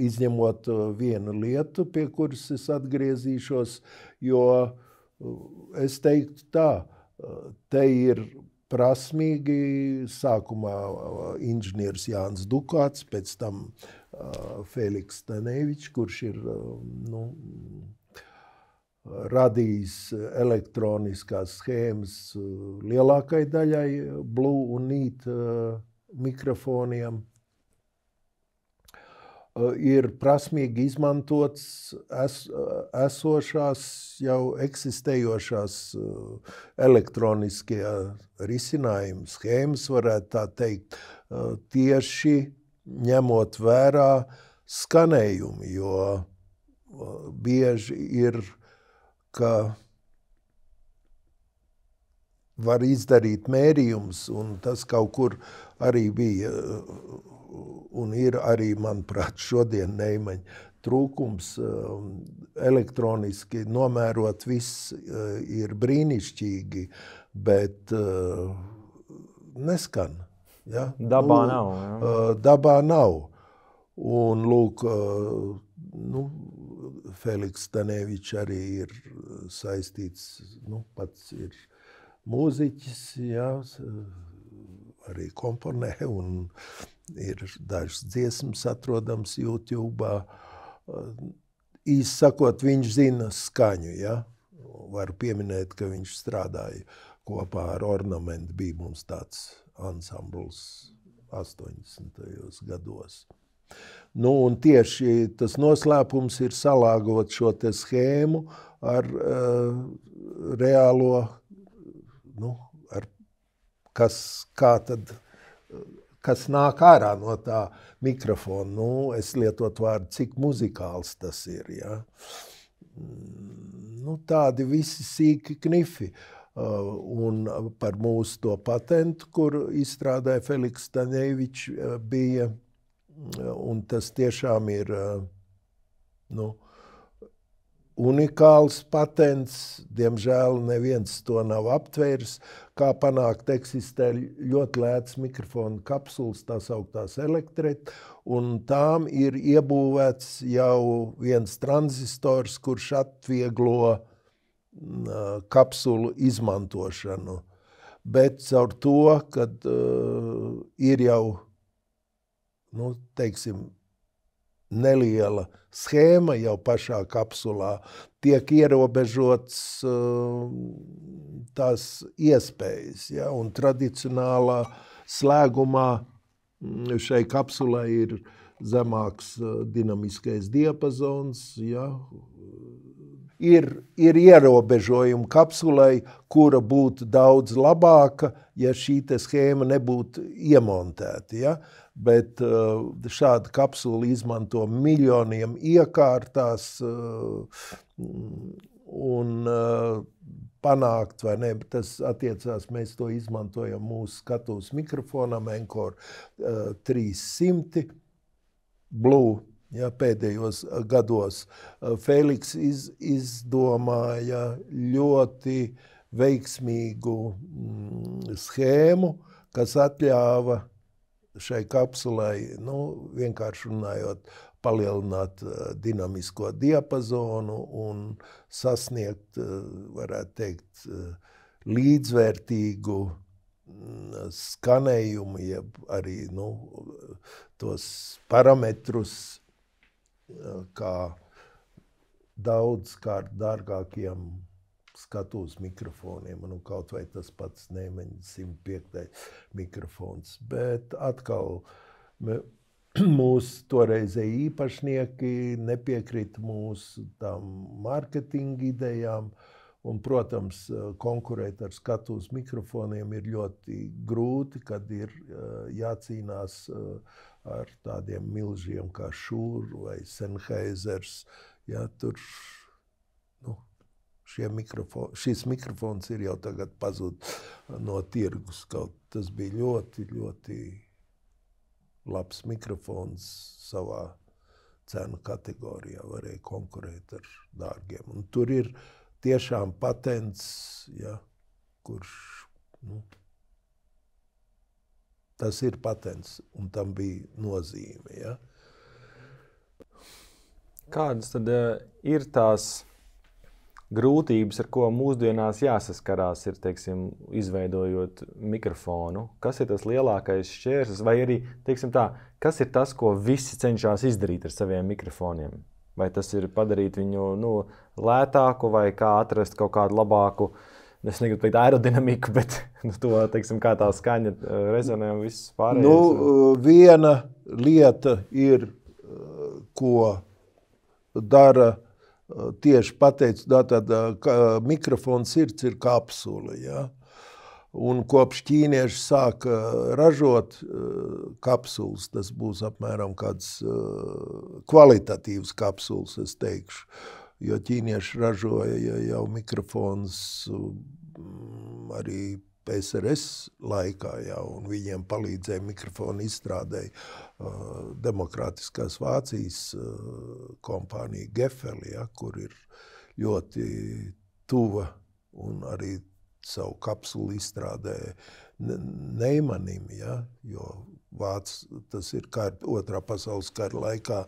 izņemot vienu lietu, pie kuras es atgriezīšos, jo es teiktu tā, te ir prasmīgi sākumā inženieris Jānis Dukāts, pēc tam Feliks Stanevičs, kurš ir radījis elektroniskās schēmas lielākai daļai Blue un Neat mikrofoniem. Ir prasmīgi izmantots esošās, jau eksistējošās elektroniskie risinājumi, schēmas, varētu tā teikt, tieši ņemot vērā skanējumu, jo bieži ir, ka var izdarīt mērījums, un tas kaut kur arī bija, un ir arī, manuprāt, šodien neimaņa trūkums. Elektroniski nomērot viss ir brīnišķīgi, bet neskan. Ja? Dabā nav. Ja? Dabā nav. Un, lūk, Feliks Stanevičs arī ir saistīts, pats ir mūziķis, ja, arī komponē, un ir dažas dziesmas atrodams YouTube'ā. Īsti sakot, viņš zina skaņu, ja. Varu pieminēt, ka viņš strādāja kopā ar Ornamentu, bija mums tāds ansambls 80. gados. Un tieši tas noslēpums ir salāgot šo te schēmu ar reālo, kas nāk ārā no tā mikrofona. Es lietotu vārdu, cik muzikāls tas ir. Ja? Tādi visi sīki knifi. Un par mūsu to patentu, kur izstrādāja Feliks Stanevičs, bija, un tas tiešām ir unikāls patents, diemžēl neviens to nav aptvērs, kā panākt eksistē ļoti lētas mikrofona kapsulas, tās augtās elektret, un tām ir iebūvēts jau viens tranzistors, kurš atvieglo kapsulu izmantošanu. Bet caur to, kad ir jau, teiksim, neliela schēma jau pašā kapsulā, tiek ierobežots tās iespējas. Ja? Un tradicionālā slēgumā šai kapsulai ir zemāks dinamiskais diapazons. Ja? Ir ierobežojumi kapsulai, kura būtu daudz labāka, ja šī schēma nebūtu iemontēta. Ja? Bet šāda kapsula izmanto miljoniem iekārtās un panākt, vai ne, bet tas attiecās, mēs to izmantojam mūsu skatuves mikrofonam, Encore 300 Blue, ja, pēdējos gados. Feliks izdomāja ļoti veiksmīgu schēmu, kas atļāva šai kapsulai, vienkārši runājot, palielināt dinamisko diapazonu un sasniegt, varētu teikt, līdzvērtīgu skanējumu, jeb arī tos parametrus, kā daudzkārt dārgākiem skatuves mikrofoniem, kaut vai tas pats Neimaņa 105. mikrofons. Bet atkal mūsu toreizēji īpašnieki nepiekrita mūsu tām mārketinga idejām, un, protams, konkurēt ar skatuves mikrofoniem ir ļoti grūti, kad ir jācīnās ar tādiem milžiem kā Shure vai Sennheisers. Ja, tur šis mikrofons ir jau tagad pazud no tirgus. Kaut tas bija ļoti, ļoti labs mikrofons savā cenu kategorijā, varēja konkurēt ar dārgiem. Un tur ir tiešām patents, ja, kurš, tas ir patents, un tam bija nozīme. Ja. Kādas tad ir tās grūtības, ar ko mūsdienās jāsaskarās, ir, teiksim, izveidojot mikrofonu? Kas ir tas lielākais šķērslis? Vai arī, teiksim tā, kas ir tas, ko visi cenšas izdarīt ar saviem mikrofoniem? Vai tas ir padarīt viņu lētāku, vai kā atrast kaut kādu labāku, es negribu teikt aerodinamiku, bet to, teiksim, kā tā skaņa rezonē un viss pārējais? Viena lieta ir, ko dara tieši pateicu, tātad mikrofona sirds ir kapsula. Ja? Un kopš ķīnieši sāka ražot kapsulas, tas būs apmēram kāds kvalitatīvs kapsulas, es teikšu. Jo ķīnieši ražoja jau mikrofons arī PSRS laikā, ja, un viņiem palīdzēja mikrofonu izstrādēja Demokrātiskās Vācijas kompānija Gefeli, ja, kur ir ļoti tuva un arī savu kapsulu izstrādēja Neimanim, ja, jo tas ir otrā pasaules kara laikā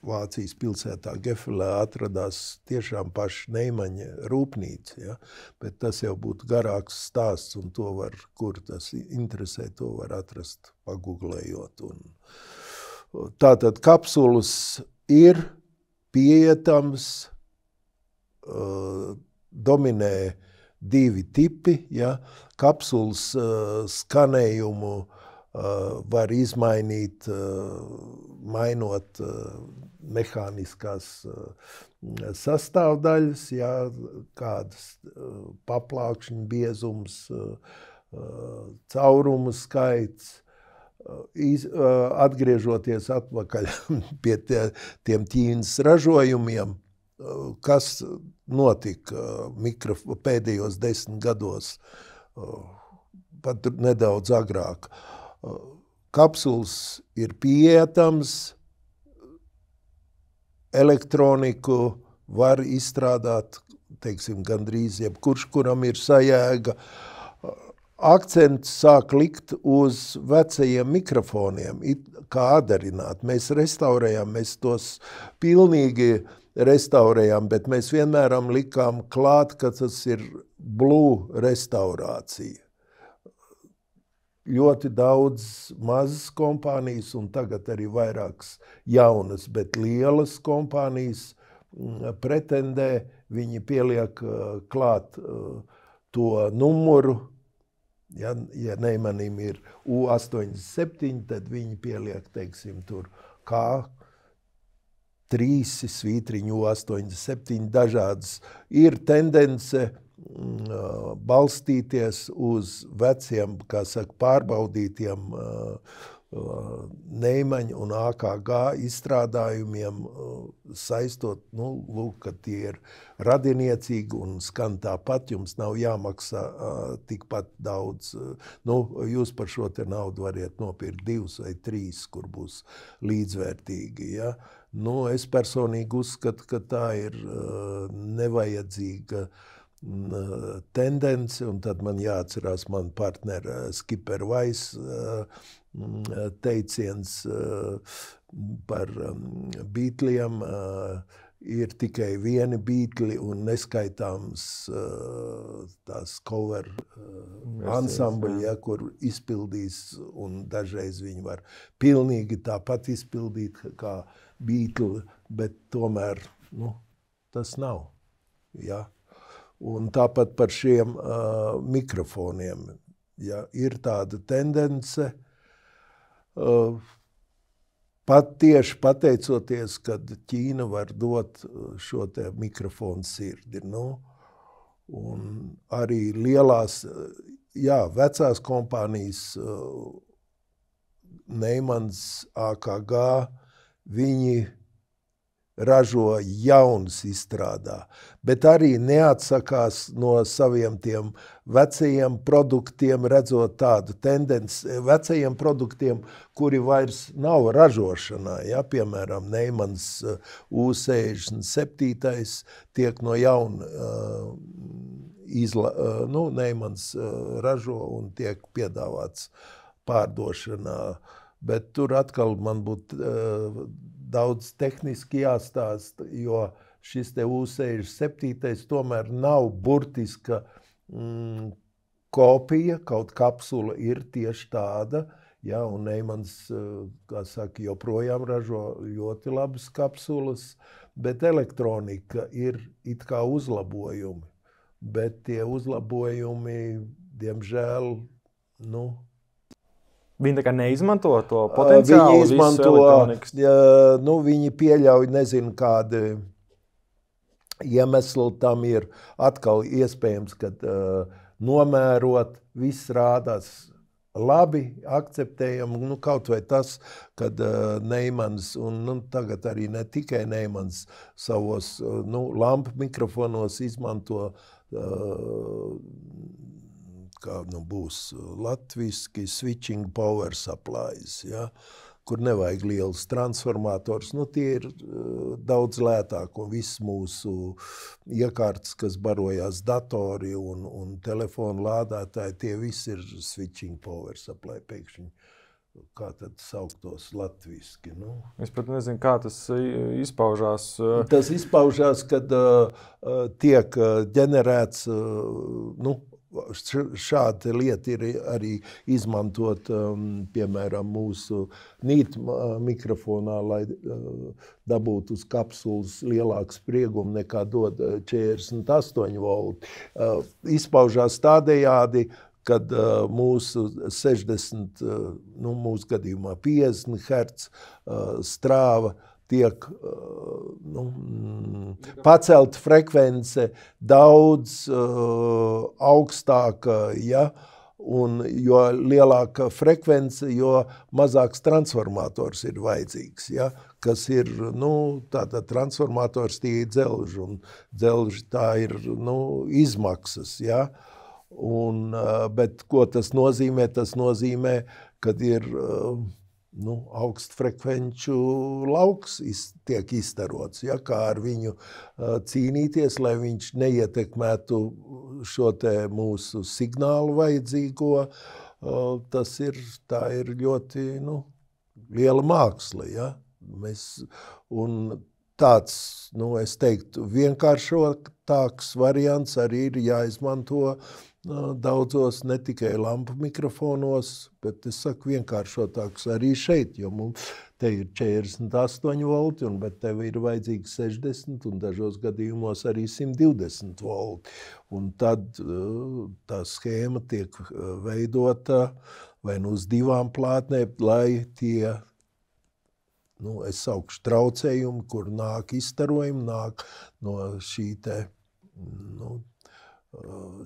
Vācijas pilsētā Gefelē atradās tiešām paša Neimaņa rūpnīca, ja? Bet tas jau būtu garāks stāsts, un to var, kur tas interesē, to var atrast paguglējot. Tātad kapsulas ir pieejams, dominē divi tipi, ja? Kapsulas skanējumu var izmainīt, mainot mehāniskās sastāvdaļas, ja, kādas paplākšņu biezums, caurumu skaits. Atgriežoties atpakaļ pie tiem Ķīnas ražojumiem, kas notika pēdējos 10 gados, pat nedaudz agrāk. Kapsulas ir pieejams, elektroniku var izstrādāt, teiksim, gandrīz jebkurš, kuram ir sajēga. Akcents sāk likt uz vecajiem mikrofoniem, kā adarināt. Mēs restaurējām, mēs tos pilnīgi restaurējām, bet mēs vienmēr likām klāt, ka tas ir blue restaurācija. Ļoti daudz mazas kompānijas un tagad arī vairākas jaunas, bet lielas kompānijas pretendē, viņi pieliek klāt to numuru. Ja Neimanim ir U87, tad viņi pieliek, teiksim, tur K3 svītriņu U87 dažādas. Ir tendence balstīties uz veciem, kā saka, pārbaudītiem Neimaņu un AKG izstrādājumiem, saistot, lūk, ka tie ir radiniecīgi un skan tāpat, jums nav jāmaksā tikpat daudz. Jūs par šo te naudu variet nopirkt 2 vai 3, kur būs līdzvērtīgi. Ja? Es personīgi uzskatu, ka tā ir nevajadzīga tendence, un tad man jāatcerās man partnera Skipper Weiss teiciens par Beatliem. Ir tikai vieni Beatli un neskaitāms tās cover ansambļi, ja, kur izpildīs, un dažreiz viņi var pilnīgi tāpat izpildīt kā Beatli, bet tomēr tas nav. Ja. Un tāpat par šiem mikrofoniem. Ja, ir tāda tendence, pat tieši pateicoties, kad Ķīna var dot šo te mikrofonu sirdi. Un arī lielās, vecās kompānijas, Neimans, AKG, viņi ražo jauns izstrādā, bet arī neatsakās no saviem tiem vecajiem produktiem, redzot tādu tendenci, vecajiem produktiem, kuri vairs nav ražošanā. Ja? Piemēram, Neimans U67 tiek no jauna Neimans ražo un tiek piedāvāts pārdošanā, bet tur atkal man būtu daudz tehniski jāstāsta, jo šis te U67 tomēr nav burtiska kopija, kaut kapsula ir tieši tāda, ja, un Neimans, kā saka, joprojām ražo ļoti labas kapsulas, bet elektronika ir it kā uzlabojumi, bet tie uzlabojumi, diemžēl, Viņi tā kā neizmanto to potenciālu visu elektronikas? Viņi pieļauj, nezinu, kādi iemesli tam ir. Atkal iespējams, kad nomērot, viss rādās labi, akceptējam, kaut vai tas, kad Neimans, un tagad arī ne tikai Neimans savos lampu mikrofonos izmanto kā būs latviski switching power supplies, ja, kur nevajag liels transformators. Tie ir daudz lētāk, un viss mūsu iekārtas, kas barojās datori un telefonu lādētāji, tie visi ir switching power supply pēkšņi. Kā tad sauktos latviski? Es pat nezinu, kā tas izpaužās. Tas izpaužās, kad tiek ģenerēts, šāda lieta ir arī izmantot, piemēram, mūsu NIT mikrofonā, lai dabūtu uz kapsulas lielāku spriegumu nekā dod 48 volti. Izpaužās tādējādi, kad mūsu 60, mūsu gadījumā 50 Hz strāva tiek pacelta frekvence daudz augstāka, ja, un jo lielāka frekvence, jo mazāks transformators ir vajadzīgs, ja, kas ir, tātad transformators tie ir dzelži, un dzelži tā ir, izmaksas, ja, un, bet ko tas nozīmē? Tas nozīmē, kad ir augstfrekvenču lauks tiek izstarots, ja, kā ar viņu cīnīties, lai viņš neietekmētu šo te mūsu signālu vajadzīgo. Tā ir ļoti, liela māksla, ja. Un tāds, es teiktu, vienkāršotāks variants arī ir jāizmanto daudzos ne tikai lampu mikrofonos, bet es saku vienkāršotāks arī šeit, jo mums te ir 48 volti, bet tev ir vajadzīgi 60 un dažos gadījumos arī 120 volti. Un tad tā schēma tiek veidota vai uz divām plātnēm, lai tie, es saukšu traucējumi, kur nāk izstarojumi, nāk no šī te,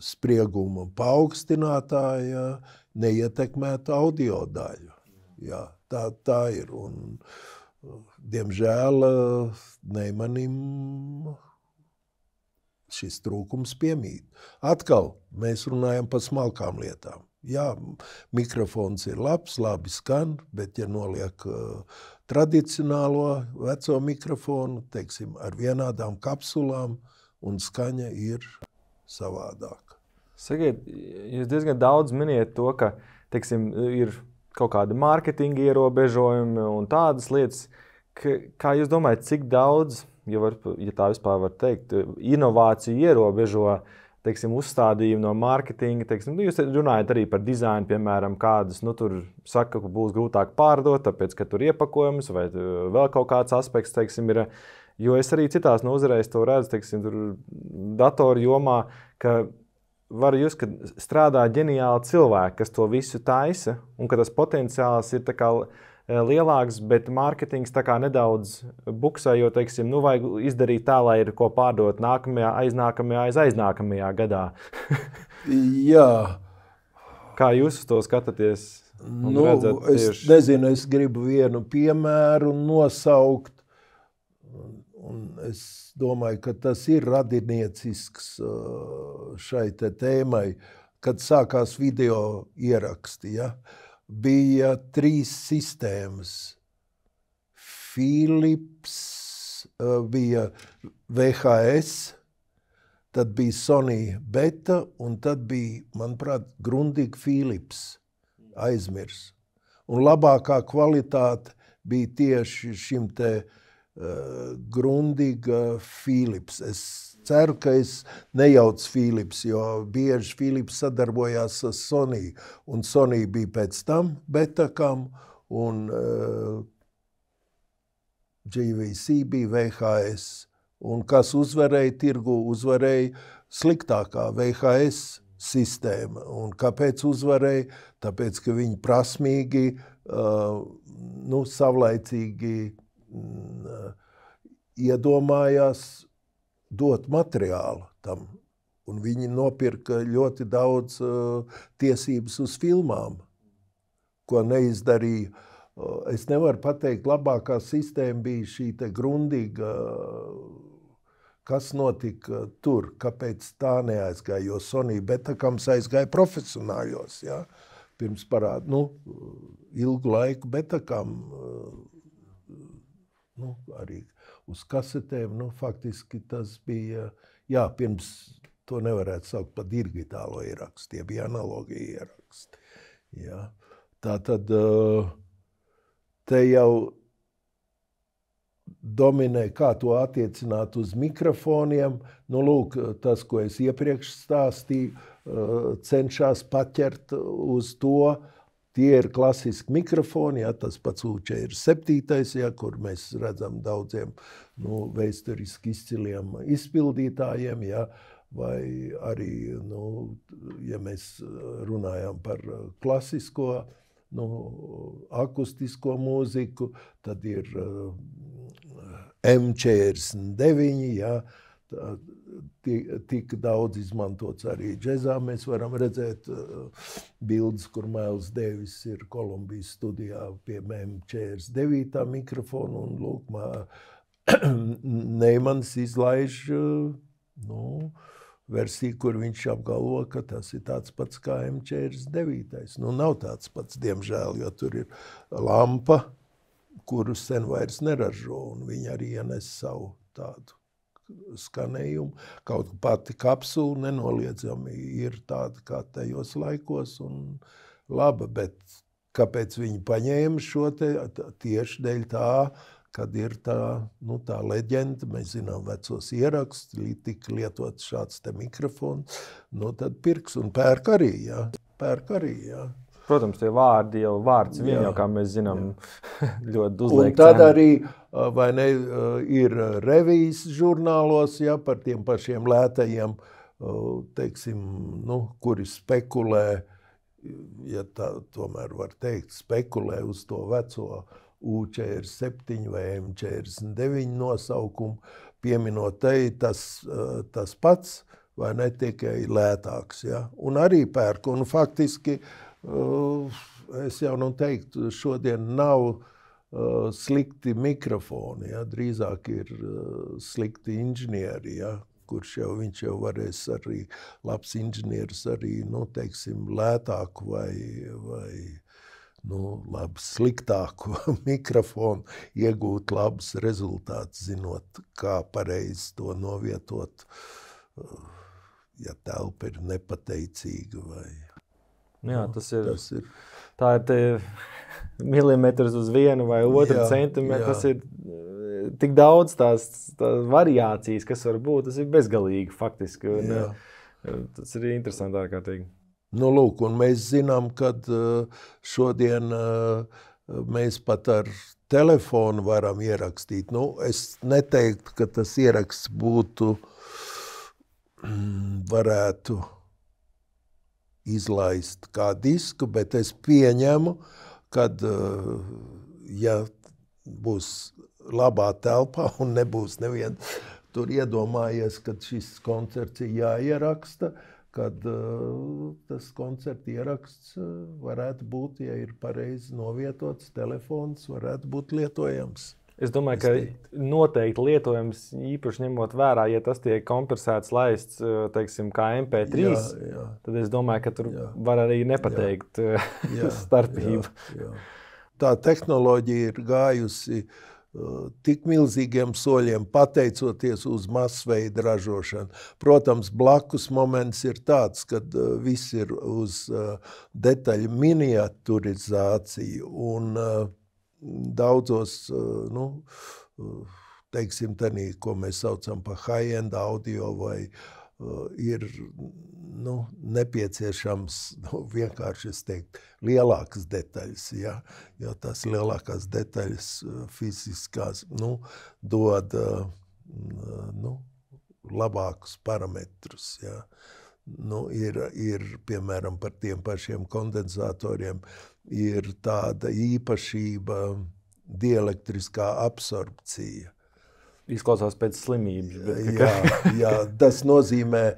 sprieguma paaugstinātāja, neietekmētu audio daļu. Jā, tā ir. Un, diemžēl, Neimanim šis trūkums piemīt. Atkal, mēs runājam par smalkām lietām. Jā, mikrofons ir labs, labi skan, bet ja noliek tradicionālo veco mikrofonu, teiksim, ar vienādām kapsulām, un skaņa ir savādāk. Sakiet, jūs diezgan daudz miniet to, ka, teiksim, ir kaut kādi mārketinga ierobežojumi un tādas lietas. Kā jūs domājat, cik daudz, ja tā vispār var teikt, inovāciju ierobežo, teiksim, uzstādījumi no mārketinga, teiksim, jūs runājat arī par dizainu, piemēram, kādas, tur saka, ka būs grūtāk pārdot, tāpēc, ka tur iepakojums vai vēl kaut kāds aspekts, teiksim, ir. Jo es arī citās nozarēs to redzu, teiksim, tur datoru jomā, ka var jūs, ka strādā ģeniāli cilvēki, kas to visu taisa, un ka tas potenciāls ir tā kā lielāks, bet mārketings tā kā nedaudz buksē, jo, teiksim, vajag izdarīt tā, lai ir ko pārdot nākamajā, aiznākamajā gadā. Jā. Kā jūs uz to skatāties? Es nezinu, es gribu vienu piemēru nosaukt. Un es domāju, ka tas ir radiniecisks šai te tēmai, kad sākās video ieraksti. Ja? Bija 3 sistēmas. Philips, bija VHS, tad bija Sony Beta, un tad bija, manuprāt, Grundig Philips aizmirs. Un labākā kvalitāte bija tieši šim te Grundiga Philips. Es ceru, ka es nejaucu Philips, jo bieži Philips sadarbojās ar Sony, un Sony bija pēc tam Betacam, un GVC bija VHS. Un kas uzvarēja tirgu, uzvarēja sliktākā VHS sistēma. Un kāpēc uzvarēja? Tāpēc, ka viņi prasmīgi, savlaicīgi iedomājās dot materiālu tam. Un viņi nopirka ļoti daudz tiesības uz filmām, ko neizdarīja. Es nevaru pateikt, labākā sistēma bija šī te Grundiga, kas notika tur, kāpēc tā neaizgāja, jo Sony Betacams aizgāja profesionāļos, ja? Pirms parāda, ilgu laiku Betacam, arī uz kasetēm, faktiski tas bija, pirms to nevarētu saukt par digitālo ierakstu, tie bija analogi ieraksti. Ja. Tātad te jau dominē, kā to attiecināt uz mikrofoniem. Lūk, tas, ko es iepriekš stāstīju, cenšas paķert uz to. Tie ir klasiski mikrofoni, tas pats U47, kur mēs redzam daudziem vēsturiski izciliem izpildītājiem, vai arī, ja mēs runājam par klasisko, akustisko mūziku, tad ir M49, tik daudz izmantots arī džezā. Mēs varam redzēt bildes, kur Miles Davis ir Kolumbijas studijā pie M49 mikrofonu, un lūk, Neimans izlaiž versija, kur viņš apgalvo, ka tas ir tāds pats kā M49. Nu, nav tāds pats, diemžēl, jo tur ir lampa, kuru sen vairs neražo, un viņi arī ienes savu tādu skanējumu. Kaut pati kapsula nenoliedzami ir tāda kā tajos laikos un laba, bet kāpēc viņi paņēma šo te tieši dēļ tā, kad ir tā leģenda, mēs zinām vecos ierakstus, tika lietots šāds te mikrofons, tad pirks un pērk arī, jā. Protams, tie vārdi jau vārds vien jau, kā mēs zinām, ļoti uzliek cenu. Un tad arī, vai ne, ir revijas žurnālos, par tiem pašiem lētajiem, teiksim, kuri spekulē, ja tā tomēr var teikt, spekulē uz to veco U47 vai M49 nosaukumu, pieminot te tas pats, vai ne, tikai lētāks, ja? Un arī pērk, un faktiski, es jau teiktu, šodien nav slikti mikrofoni, ja? Drīzāk ir slikti inženieri, ja? Viņš jau varēs arī, labs inženieris arī, teiksim, lētāku vai labi sliktāku mikrofonu, iegūt labus rezultātus, zinot, kā pareizi to novietot, ja telpa ir nepateicīga vai... Jā, tas ir. Tā ir te milimetrs uz vienu vai otru centimetru, tas ir tik daudz tās variācijas, kas var būt, tas ir bezgalīgi faktiski, un tas ir interesanti ārkārtīgi. Lūk, un mēs zinām, kad šodien mēs pat ar telefonu varam ierakstīt. Es neteiktu, ka tas ieraksts varētu izlaist kā disku, bet es pieņemu, kad, ja būs labā telpā un nebūs neviens tur iedomājies, kad šis koncerts ir jāieraksta, kad tas koncerta ieraksts varētu būt, ja ir pareizi novietots telefons, varētu būt lietojams. Es domāju, ka noteikti lietojams, īpaši ņemot vērā, ja tas tiek kompresēts, laists, teiksim, kā MP3, tad es domāju, ka tur var arī nepateikt starpību. Jā. Tā tehnoloģija ir gājusi tik milzīgiem soļiem, pateicoties uz masveida ražošanu. Protams, blakus moments ir tāds, kad viss ir uz detaļu miniaturizāciju un daudzos, teiksim, tenī, ko mēs saucam par high-end audio vai ir nepieciešams vienkārši, es teiktu, lielākas detaļas, ja? Jo tās lielākās detaļas fiziskās dod labākus parametrus. Ja? Ir, piemēram, par tiem pašiem kondensatoriem, ir tāda īpašība dielektriskā absorpcija. Izklausās pēc slimības. Jā, tas nozīmē,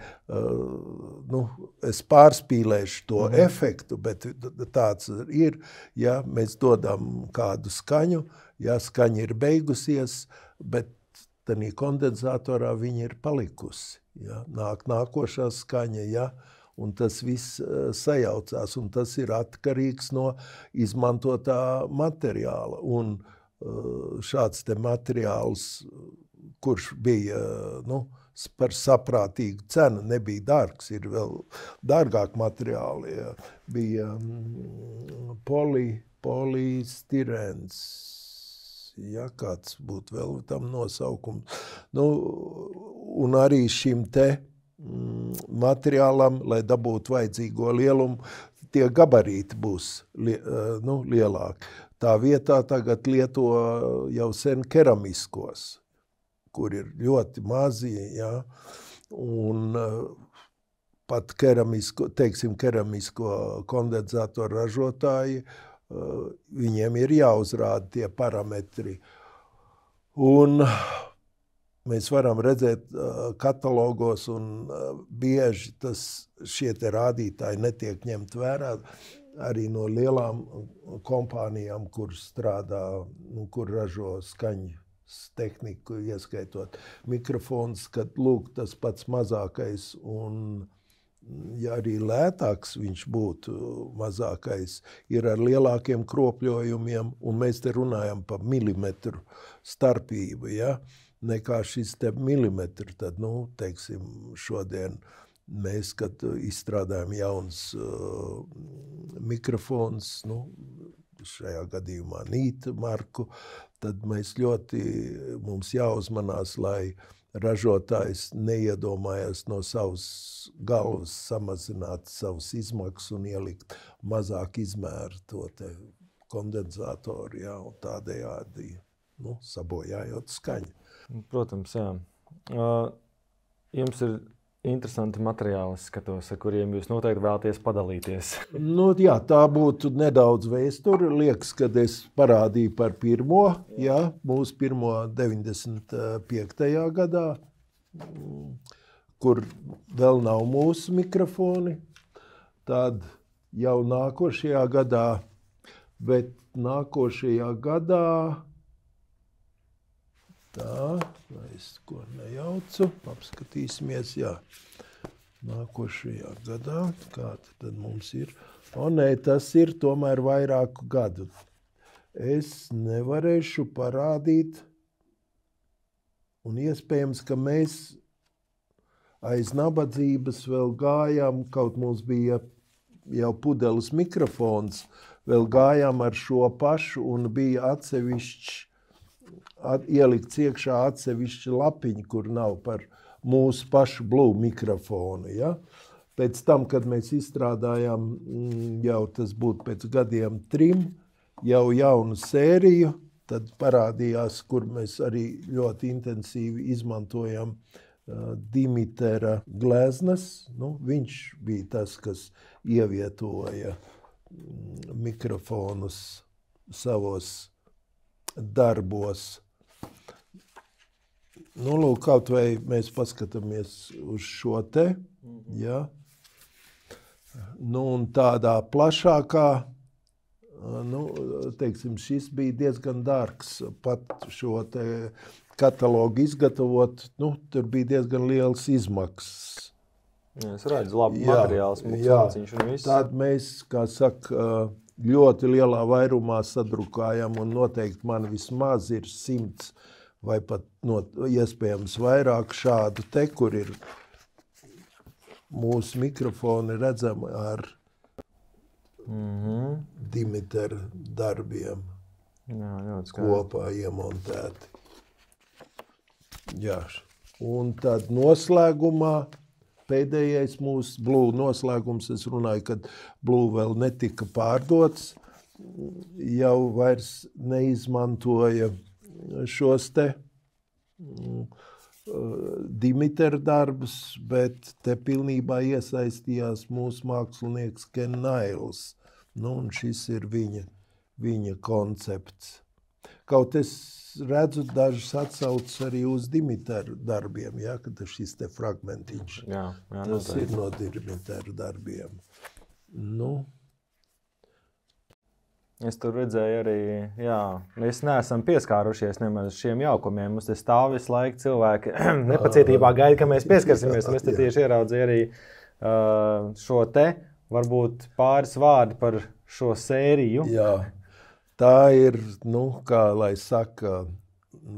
es pārspīlēšu to efektu, bet tāds ir, ja mēs dodam kādu skaņu, ja skaņa ir beigusies, bet tanī kondensatorā viņa ir palikusi. Ja, nākošā skaņa, ja, un tas viss sajaucās, un tas ir atkarīgs no izmantotā materiāla. Un šāds te materiāls, kurš bija par saprātīgu cenu, nebija dārgs, ir vēl dārgāk materiāli, ja, bija polistirēns, ja kāds būtu vēl tam nosaukums. Un arī šim te materiālam, lai dabūtu vajadzīgo lielumu, tie gabarīti būs lielāki. Tā vietā tagad lieto jau sen keramiskos, kur ir ļoti mazi, ja, un pat keramisko kondensatoru ražotāji, viņiem ir jāuzrāda tie parametri. Un mēs varam redzēt katalogos, un bieži šie te rādītāji netiek ņemt vērā arī no lielām kompānijām, kur strādā, kur ražo tehniku, ieskaitot mikrofons, kad lūk tas pats mazākais un ja arī lētāks viņš būtu mazākais, ir ar lielākiem kropļojumiem, un mēs te runājam par milimetru starpību, ja? Nekā šis te milimetru, tad, teiksim, šodien mēs, kad izstrādājam jauns mikrofons, šajā gadījumā Nīta marku, tad mums jāuzmanās, lai ražotājs neiedomājas no savas galvas samazināt savus izmaksas un ielikt mazāk izmēru to te kondensātoru, jā, un tādējādi, sabojājot skaņu. Protams, jā. Jums ir interesanti materiāli, skatos, ar kuriem jūs noteikti vēlaties padalīties. Jā, tā būtu nedaudz vēsture. Liekas, kad es parādīju par pirmo, jā, mūsu pirmo 95. gadā, kur vēl nav mūsu mikrofoni. Tad jau nākošajā gadā, bet nākošajā gadā, tā, es ko nejaucu, apskatīsimies, jā. Nākošajā gadā, kāda tad mums ir? Tas ir tomēr vairāku gadu. Es nevarēšu parādīt, un iespējams, ka mēs aiz nabadzības vēl gājām, kaut mums bija jau pudeles mikrofons, vēl gājām ar šo pašu, un bija atsevišķi ielikts iekšā atsevišķi lapiņi, kur nav par mūsu pašu Blue mikrofonu. Ja? Pēc tam, kad mēs izstrādājām, jau tas būtu pēc gadiem 3, jau jaunu sēriju, tad parādījās, kur mēs arī ļoti intensīvi izmantojam Dimitera gleznas. Viņš bija tas, kas ievietoja mikrofonus savos darbos. Kaut vai mēs paskatāmies uz šo te, ja? Un tādā plašākā, teiksim, šis bija diezgan dārgs, pat šo te katalogu izgatavot, tur bija diezgan liels izmaksas. Jā, es redzu, labi materiāls, mucāciņš un viss. Tad mēs, kā saka, ļoti lielā vairumā sadrukājam, un noteikti man vismaz ir 100 vai pat iespējams vairāk šādu te, kur ir mūsu mikrofoni redzami ar Dimitra darbiem. Jā, kopā iemontēti. Jā. Un tad noslēgumā pēdējais mūsu Blue noslēgums, es runāju, kad Blue vēl netika pārdots, jau vairs neizmantoja šos te Dimitra darbus, bet te pilnībā iesaistījās mūsu mākslinieks Ken Nails. Un šis ir viņa koncepts. Kaut es redzu dažas atsaucas arī uz Dimitra darbiem, ja, kad šis te fragmentiņš. Jā, tas ir no Dimitra darbiem. Es tur redzēju arī, jā, mēs neesam pieskārušies nemaz šiem jaukumiem. Mums te stāv visu laiku cilvēki nepacietībā gaida, ka mēs pieskarsimies. Un es te tieši ieraudzīju arī šo te, varbūt pāris vārdi par šo sēriju. Jā, tā ir, kā lai saka,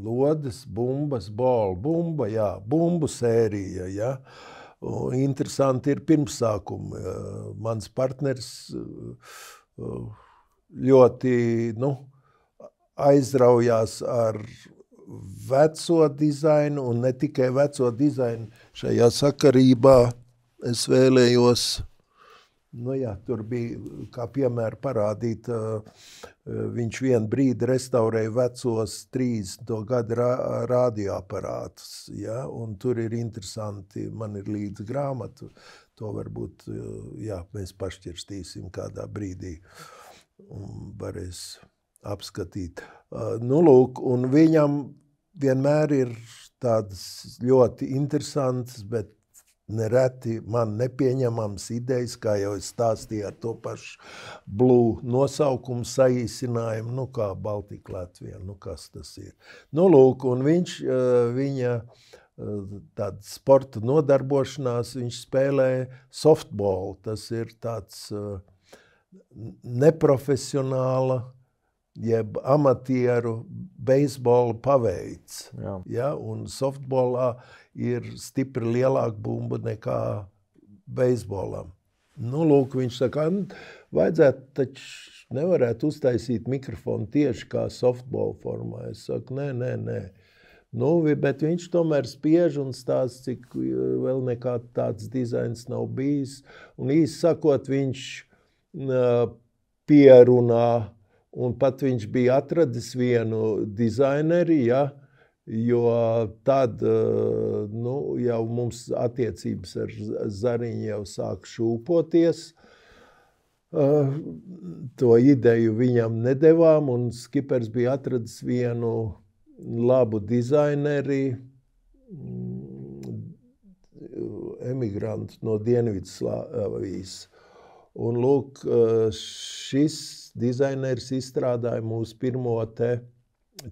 lodes, bumbas, bumba, jā, bumbu sērija, jā. Un interesanti ir pirmsākumi. Mans partners ļoti aizraujās ar veco dizainu, un ne tikai veco dizainu. Šajā sakarībā es vēlējos, tur bija, kā piemēra parādīt, viņš vienu brīdi restaurēja vecos 30. gadu radioaparātus, ja, un tur ir interesanti, man ir līdz grāmatu, to varbūt, jā, mēs pašķirstīsim kādā brīdī. Un varēs apskatīt. Lūk, un viņam vienmēr ir tādas ļoti interesantas, bet nereti man nepieņemams idejas, kā jau es stāstīju ar to pašu Blue nosaukumu saīsinājumu, kā Baltika Latvija, kas tas ir. Lūk, un viņa tāda sporta nodarbošanās, viņš spēlē softball, tas ir tāds neprofesionāla, jeb amatieru beisbola paveids. Ja? Un softbolā ir stipri lielāka bumba nekā beisbolam. Lūk, viņš saka, vajadzētu taču nevarētu uztaisīt mikrofonu tieši kā softbola formā. Es saku, nē. Bet viņš tomēr spiež un stāsta, cik vēl nekā tāds dizains nav bijis. Un īsi sakot, viņš pierunā, un pat viņš bija atradis vienu dizaineri, jo tad jau mums attiecības ar Zariņu jau sāk šūpoties. To ideju viņam nedevām, un skipers bija atradis vienu labu dizaineri, emigrantu no Dienvidslāvijas. Un lūk, šis dizaineris izstrādāja mūsu pirmo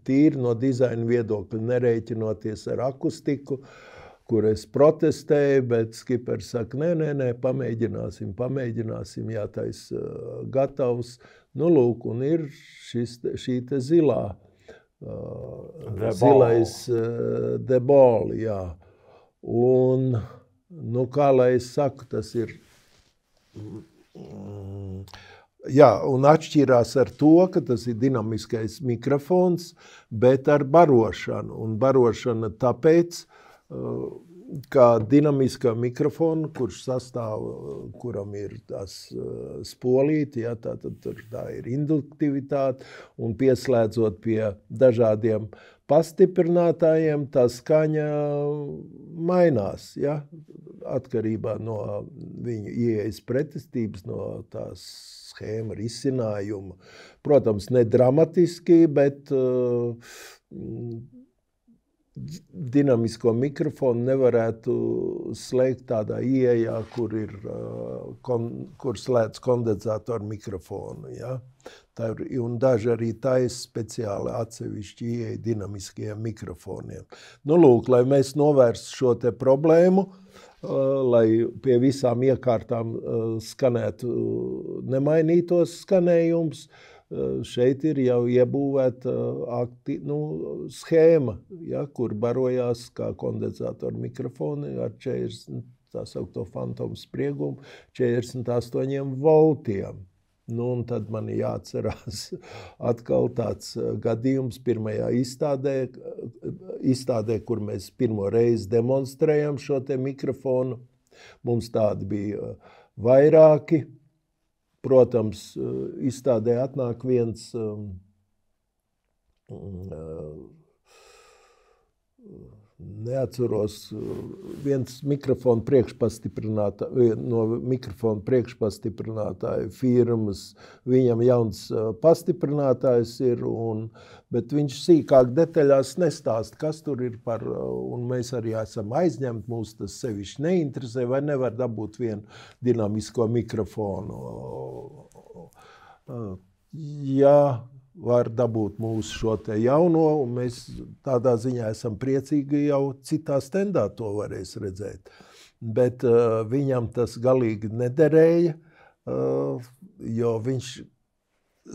tīri no dizaina viedokļa, nerēķinoties ar akustiku, kur es protestēju, bet skipers saka, nē, pamēģināsim, jātais gatavs. Lūk, un ir šī te zilais deboli, jā. Un, kā lai es saku, tas ir... Jā, un atšķirās ar to, ka tas ir dinamiskais mikrofons, bet ar barošanu. Un barošana tāpēc, kā dinamiskā mikrofona, kurš sastāv, kuram ir tās spolīti, tā ir induktivitāte, un pieslēdzot pie dažādiem pastiprinātājiem, tā skaņa mainās, atkarībā no viņa ieejas pretestības, no tās schēma risinājuma. Protams, ne dramatiski, bet dinamisko mikrofonu nevarētu slēgt tādā ieejā, kur slēdz kondensatoru mikrofonu. Un daži arī taisa speciāli atsevišķi ieeja dinamiskajiem mikrofoniem. Lūk, lai mēs novērstu šo te problēmu, lai pie visām iekārtām skanētu nemainītos skanējums, šeit ir jau iebūvēta schēma, kur barojās kā kondensatoru mikrofoni ar 40, tā saukto fantomu spriegumu, 48 voltiem. Un tad man jāatcerās atkal tāds gadījums pirmajā izstādē, kur mēs pirmo reizi demonstrējam šo te mikrofonu. Mums tādi bija vairāki. Protams, izstādē atnāk viens neatceros, viens mikrofonu no mikrofonu priekšpastiprinātāju firmas, viņam jauns pastiprinātājs ir, bet viņš sīkāk detaļās nestāst, kas tur ir par, un mēs arī esam aizņemti, mūs tas sevišķi neinteresē, vai nevar dabūt vienu dinamisko mikrofonu. Var dabūt mūsu šo te jauno, un mēs tādā ziņā esam priecīgi, jau citā stendā to varēs redzēt. Bet viņam tas galīgi nederēja, jo viņš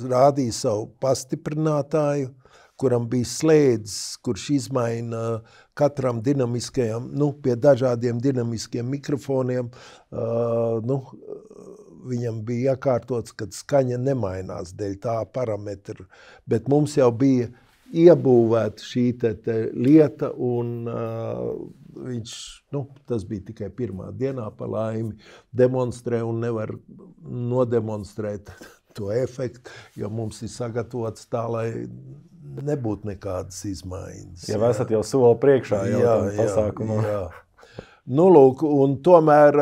rādīja savu pastiprinātāju, kuram bija slēdzis, kurš izmaina katram dinamiskajam, pie dažādiem dinamiskiem mikrofoniem, viņam bija iekārtots, kad skaņa nemainās dēļ tā parametra, bet mums jau bija iebūvēta šī te lieta, un viņš, tas bija tikai pirmā dienā pa laimi, demonstrē un nevar nodemonstrēt to efektu, jo mums ir sagatavots tā, lai nebūtu nekādas izmaiņas. Ja esat jau soli priekšā jau pasākumā. Jā. Nu, lūk, un tomēr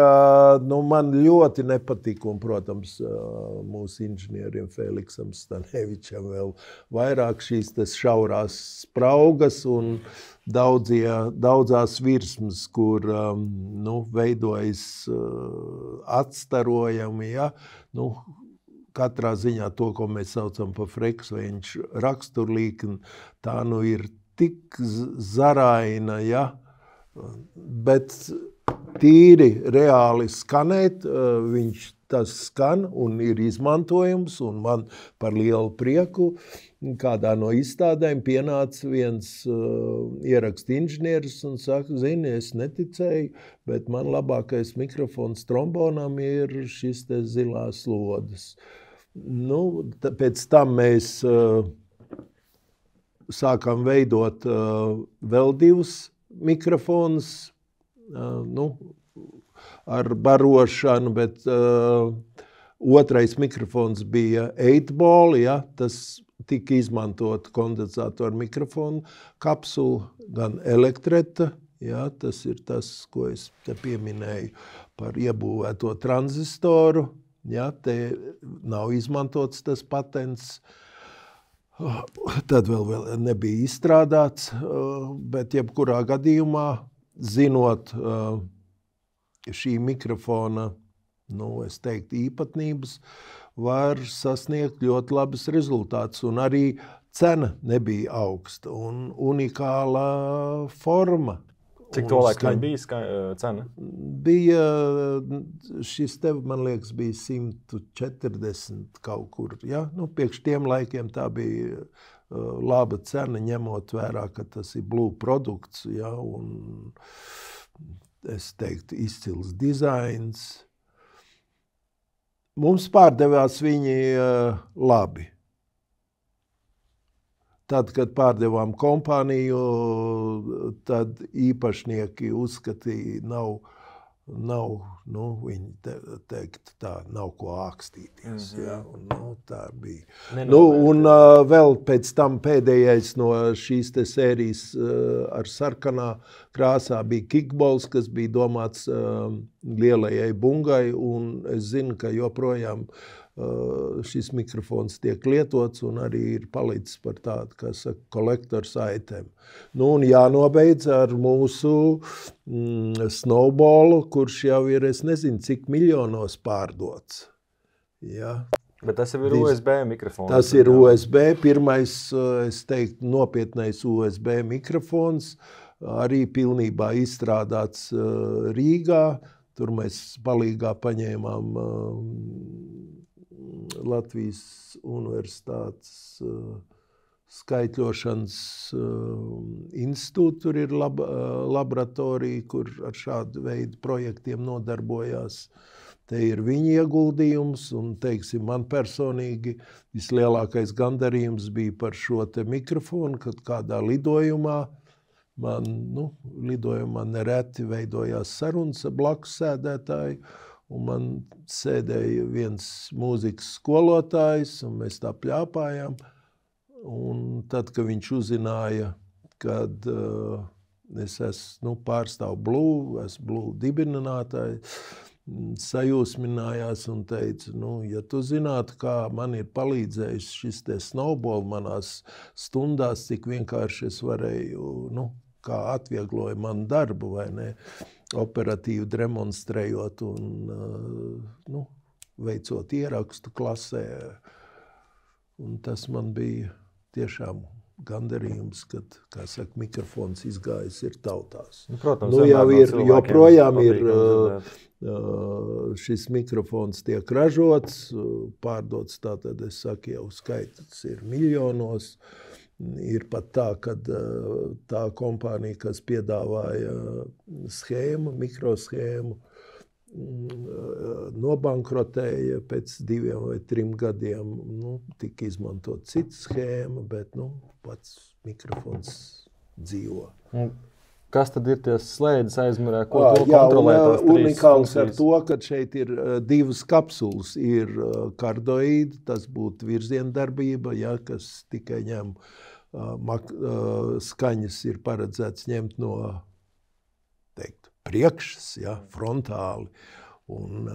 man ļoti nepatika, un, protams, mūsu inženieriem Feliksam Stanevičam vēl vairāk šīs šaurās spraugas un daudzās virsmas, kur veidojas atstarojami, ja, katrā ziņā to, ko mēs saucam par frekvenču raksturlīkni, tā ir tik zaraina, ja, bet tīri reāli skanēt, viņš tas skan un ir izmantojums, un man par lielu prieku kādā no izstādēm pienāca viens ierakstu inženieris un saka, zini, es neticēju, bet man labākais mikrofons trombonam ir šis te zilās lodes. Pēc tam mēs sākam veidot vēl divus mikrofons, ar barošanu, bet otrais mikrofons bija 8-ball, ja, tas tika izmantot kondensatoru mikrofonu kapsulu, gan elektreta, ja, tas ir tas, ko es te pieminēju par iebūvēto tranzistoru, ja, te nav izmantots tas patents, tad vēl nebija izstrādāts, bet jebkurā gadījumā, zinot šī mikrofona, es teiktu, īpatnības, var sasniegt ļoti labas rezultātus. Un arī cena nebija augsta un unikāla forma. Cik to laikam bija cena? Bija, šis tev, man liekas, bija 140 kaut kur. Ja? Priekš tiem laikiem tā bija laba cena, ņemot vērā, ka tas ir Blue produkts, ja? Un es teiktu, izcils dizains. Mums pārdevās viņi labi. Tad, kad pārdevām kompāniju, tad īpašnieki uzskatīja, viņi teikt, tā nav ko ākstīties. Ja? Un, tā bija. Un vēl pēc tam pēdējais no šīs te sērijas ar sarkanā krāsā bija kickballs, kas bija domāts lielajai bungai, un es zinu, ka joprojām šis mikrofons tiek lietots un arī ir palicis par tādu, kā saka, kolektors item. Un jānobeidz ar mūsu snowballu, kurš jau ir, es nezinu, cik miljonos pārdots. Ja. Bet tas jau ir USB mikrofons. Tas ir USB, pirmais, es teiktu, nopietnais USB mikrofons, arī pilnībā izstrādāts Rīgā. Tur mēs palīgā paņēmām Latvijas Universitātes skaitļošanas institūts, tur ir laboratorija, kur ar šādu veidu projektiem nodarbojās. Te ir viņa ieguldījums, un, teiksim, man personīgi vislielākais gandarījums bija par šo te mikrofonu, kad kādā lidojumā lidojumā nereti veidojās sarunas ar blakus sēdētāju, un man sēdēja viens mūzikas skolotājs, un mēs tā pļāpājām. Un tad, kad viņš uzzināja, kad es esmu pārstāvu Blue, esmu Blue dibinātāji, sajūsminājās un teica, ja tu zinātu, kā man ir palīdzējis šis te snowball manās stundās, cik vienkārši es varēju, kā atviegloja man darbu, vai ne, operatīvi demonstrējot un veicot ierakstu klasē. Un tas man bija tiešām gandarījums, kad, kā saka, mikrofons izgājis ir tautās. Protams, jau ir, joprojām ir šis mikrofons tiek ražots, pārdots, tātad es saku, jau skaits ir miljonos. Ir pat tā, kad tā kompānija, kas piedāvāja schēmu, mikroschēmu, nobankrotēja pēc 2 vai 3 gadiem. Tika izmantot cita schēma, bet pats mikrofons dzīvo. Kas tad ir ties slēdzes aizmurē? Ko to kontrolē tās 3 unikāls ar to, ka šeit ir 2 kapsulas. Ir kardoīdi, tas būtu virziendarbība, ja, kas tikai ņem skaņas ir paredzēts ņemt no, teiktu, priekšas, ja, frontāli. Un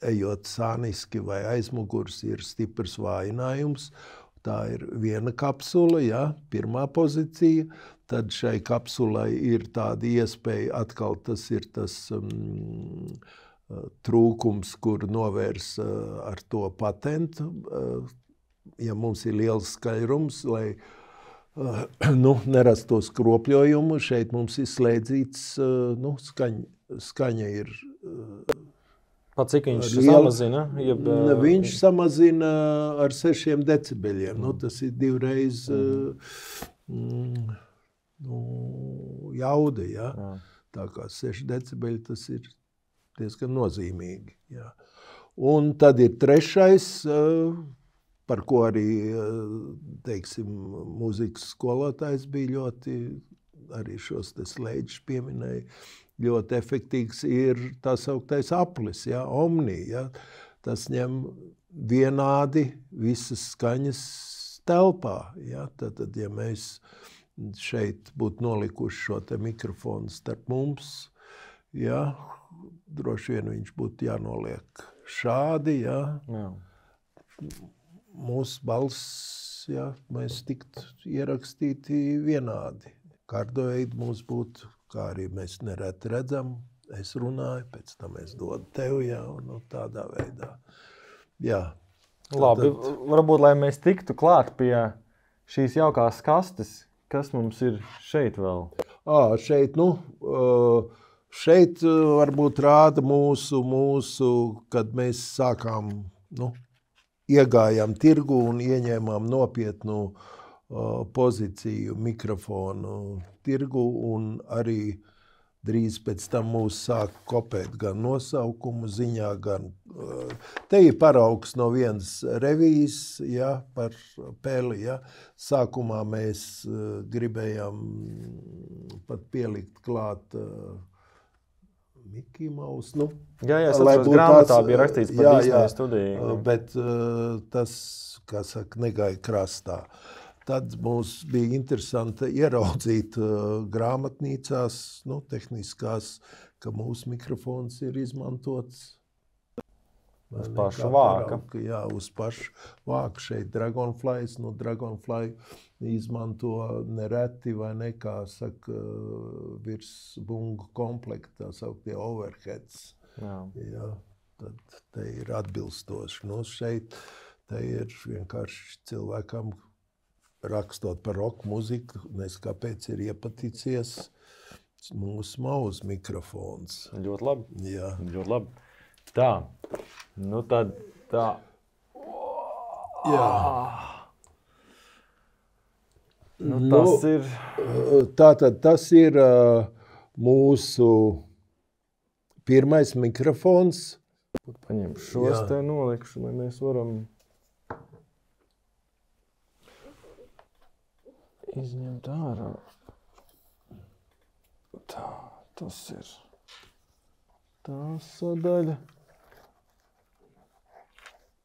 ejot sāniski vai aizmugurs ir stiprs vājinājums. Tā ir viena kapsula, ja, pirmā pozīcija. Tad šai kapsulai ir tāda iespēja, atkal tas ir tas trūkums, kur novērs ar to patentu. Ja mums ir liels skaļrums, lai nerastos kropļojumu, šeit mums ir slēdzīts, skaņa ir Pat cik viņš samazina? Viņš samazina ar 6 decibeļiem. Tas ir 2 reiz jauda. Ja? Tā kā 6 decibeļi tas ir diezgan nozīmīgi. Ja? Un tad ir trešais, par ko arī, teiksim, mūzikas skolotājs bija ļoti, arī šos slēdžus pieminēja, ļoti efektīvs ir tā sauktais aplis, ja, omni. Ja. Tas ņem vienādi visas skaņas telpā. Ja. Tad, ja mēs šeit būtu nolikuši šo te mikrofonu starp mums, ja, droši vien viņš būtu jānoliek šādi. Ja. Mūsu balss, ja, mēs tiktu ierakstīti vienādi. Kardoeidi mums būtu, kā arī mēs nereti redzam, es runāju, pēc tam es dodu tev, ja, un tādā veidā. Jā. Labi, varbūt, lai mēs tiktu klāt pie šīs jaukās kastes, kas mums ir šeit vēl? Šeit varbūt rāda mūsu, kad mēs sākām, iegājām tirgu un ieņēmām nopietnu pozīciju mikrofonu tirgu, un arī drīz pēc tam mūs sāk kopēt gan nosaukumu ziņā, gan te ir paraugs no vienas revijas, ja, par peli. Ja. Sākumā mēs gribējām pat pielikt klāt Mickey Mouse. Jā, es atceros, grāmatā bija rakstīts par Disneja studiju. Bet tas, kā saka, negāja krastā. Tad mums bija interesanti ieraudzīt grāmatnīcās, tehniskās, ka mūsu mikrofons ir izmantots. Uz pašu vāka. Jā, uz pašu vāka. Šeit Dragonflies, Dragonfly izmanto nereti vai nekā, saka, virs bungu komplekta, tā sauktie overheads. Jā, tad te ir atbilstoši. Šeit te ir vienkārši cilvēkam, rakstot par rock muziku, nes kāpēc ir iepaticies mūsu mauz mikrofons. Ļoti labi. Jā. Ļoti labi. Tā. Tad tā. Jā. Tas ir... Tātad tas ir mūsu pirmais mikrofons. Paņemšu šos te nolikšu, lai mēs varam... izņemt ārā. Tā, tas ir tā sadaļa.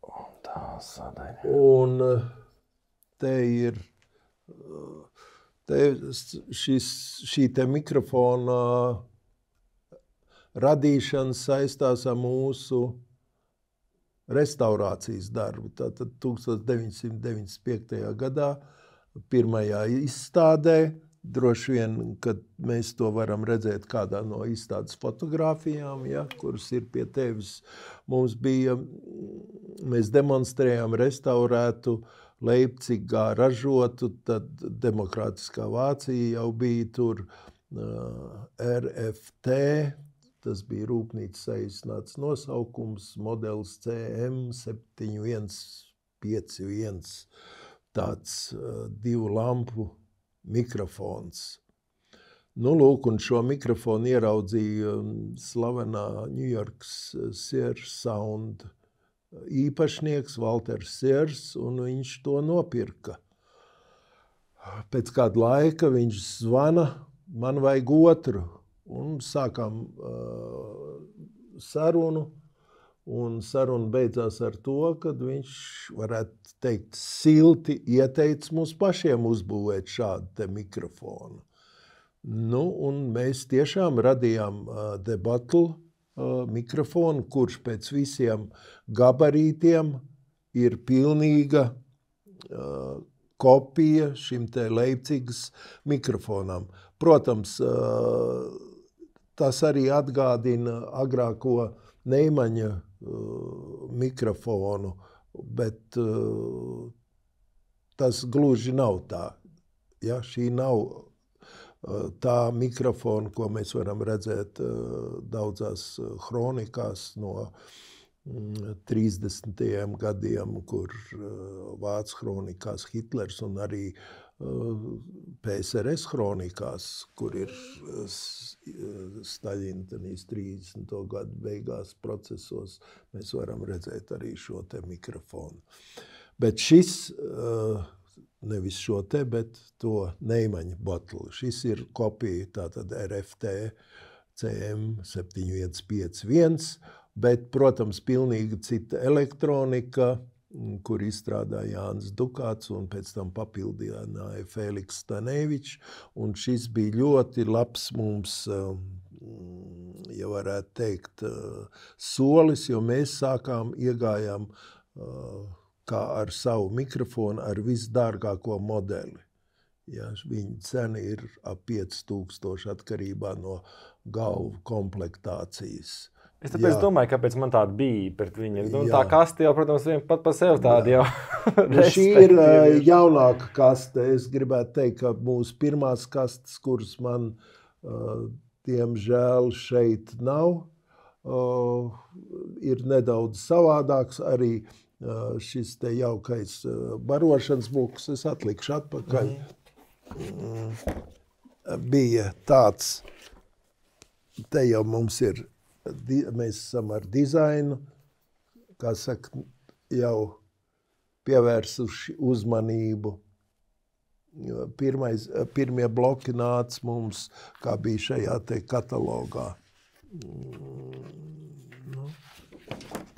Un tā sadaļa. Un te ir šī te mikrofona radīšana saistās ar mūsu restaurācijas darbu. Tātad 1995. gadā pirmajā izstādē, droši vien, kad mēs to varam redzēt kādā no izstādes fotogrāfijām, ja, kuras ir pie tevis, mēs demonstrējām restaurētu Leipcigā ražotu, tad Demokrātiskā Vācija jau bija tur RFT, tas bija rūpnīcas saīsināts nosaukums, modelis CM7151. Tāds 2 lampu mikrofons. Lūk, un šo mikrofonu ieraudzīja slavenā New Yorks Sears Sound īpašnieks Walters Sears, un viņš to nopirka. Pēc kāda laika viņš zvana, man vajag otru, un sākām sarunu. Un saruna beidzās ar to, kad viņš, varētu teikt, silti ieteica mums pašiem uzbūvēt šādu te mikrofonu. Nu, un mēs tiešām radījām The Battle mikrofonu, kurš pēc visiem gabarītiem ir pilnīga kopija šim te Leipcigas mikrofonam. Protams, tas arī atgādina agrāko Neimaņa mikrofonu, bet tas gluži nav tā. Ja, šī nav tā mikrofona, ko mēs varam redzēt daudzās kronikās no 30. gadiem, kur vācu kronikās Hitlers un arī PSRS kronikās, kur ir Staļina 30. gadu beigās procesos, mēs varam redzēt arī šo te mikrofonu. Bet šis, nevis šo te, bet to Neimaņa Battle. Šis ir kopija tātad RFT CM 7151, bet, protams, pilnīgi cita elektronika, kur izstrādāja Jānis Dukāts un pēc tam papildināja Fēliks Stanevičs. Un šis bija ļoti labs mums, ja varētu teikt, solis, jo mēs iegājām kā ar savu mikrofonu ar visdārgāko modeli. Ja, viņa cena ir ap 5000 atkarībā no galvu komplektācijas. Es tāpēc domāju, kāpēc man tāda bija pret viņu. Tā kaste jau, protams, pat pa sev tāda jau Šī ir jaunāka kaste. Es gribētu teikt, ka mūsu pirmās kastes, kuras man, diemžēl, šeit nav, ir nedaudz savādāks. Arī šis te jaukais barošanas buks, es atlikšu atpakaļ, bija tāds, te jau mums ir, mēs esam ar dizainu, kā saka, jau pievērsuši uzmanību. Pirmie bloki nāca mums, kā bija šajā te katalogā. Nu,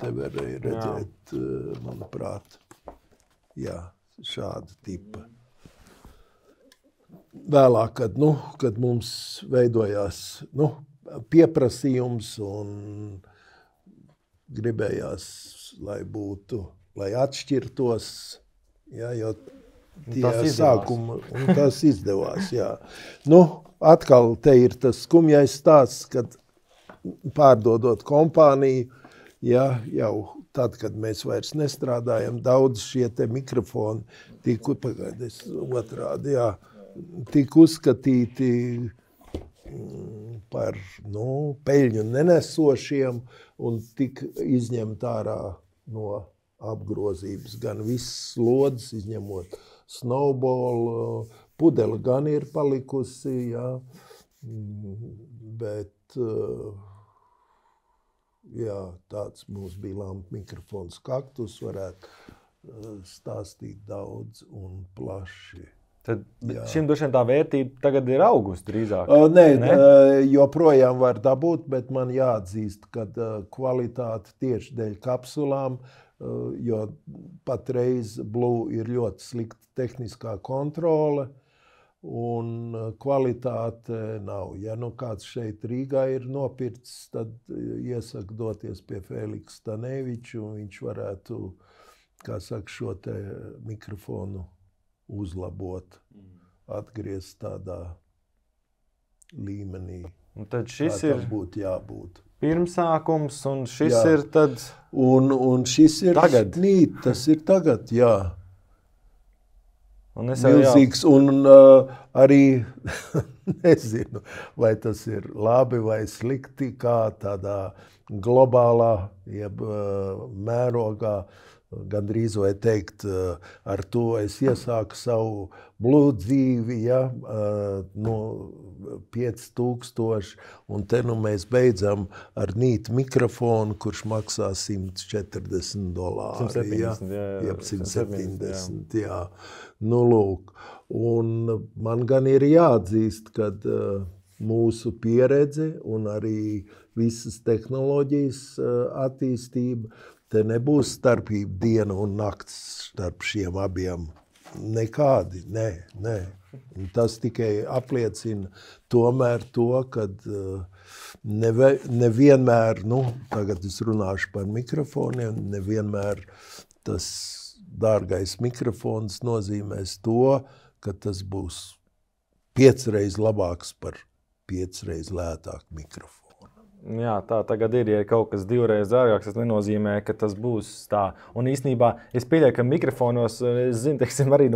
te varēja redzēt, manuprāt, jā, šāda tipa. Vēlāk, kad mums veidojās, pieprasījums un gribējās, lai atšķirtos, ja, jo tie sākuma, un tas izdevās, jā. Atkal te ir tas skumjais stāsts, kad pārdodot kompāniju, ja, jau tad, kad mēs vairs nestrādājam, daudz šie te mikrofoni tika uzskatīti par peļņu nenesošiem un tika izņemt ārā no apgrozības. Gan viss slodzes, izņemot snowball, pudele gan ir palikusi, jā, bet jā, tāds mums bija lampa mikrofons Kaktus, varētu stāstīt daudz un plaši. Tad šim droši vien tā vērtība tagad ir augusi drīzāk? Nē, joprojām var dabūt, bet man jāatzīst, ka kvalitāte tieši dēļ kapsulām, jo patreiz Blue ir ļoti slikta tehniskā kontrole un kvalitāte nav. Ja kāds šeit Rīgā ir nopircis, tad iesaku doties pie Fēliksa Staneviča un viņš varētu, kā saka, šo te mikrofonu uzlabot, atgriezt tādā līmenī. Un tad šis ir būtu jābūt. Pirmsākums, un šis ir tad un šis ir tagad. Tas ir tagad, jā. Un milzīgs, un arī nezinu, vai tas ir labi vai slikti, kā tādā globālā, jeb mērogā, gandrīz vai teikt, ar to es iesāku savu Blue dzīvi, ja, no 5000, un te mēs beidzam ar nītu mikrofonu, kurš maksā $140. 170, jā. Lūk. Un man gan ir jāatzīst, kad mūsu pieredze un arī visas tehnoloģijas attīstība, te nebūs starpība diena un nakts starp šiem abiem Nekādi, nē. Un tas tikai apliecina tomēr to, ka nevienmēr, tagad es runāšu par mikrofoniem, nevienmēr tas dārgais mikrofons nozīmēs to, ka tas būs 5 reizes labāks par 5 reizes lētāku mikrofonu. Jā, tā tagad ir, ja kaut kas 2 reizes dārgāks, tas nenozīmē, ka tas būs tā. Un īstenībā es pieļauju, ka mikrofonos, es zinu, teiksim, arī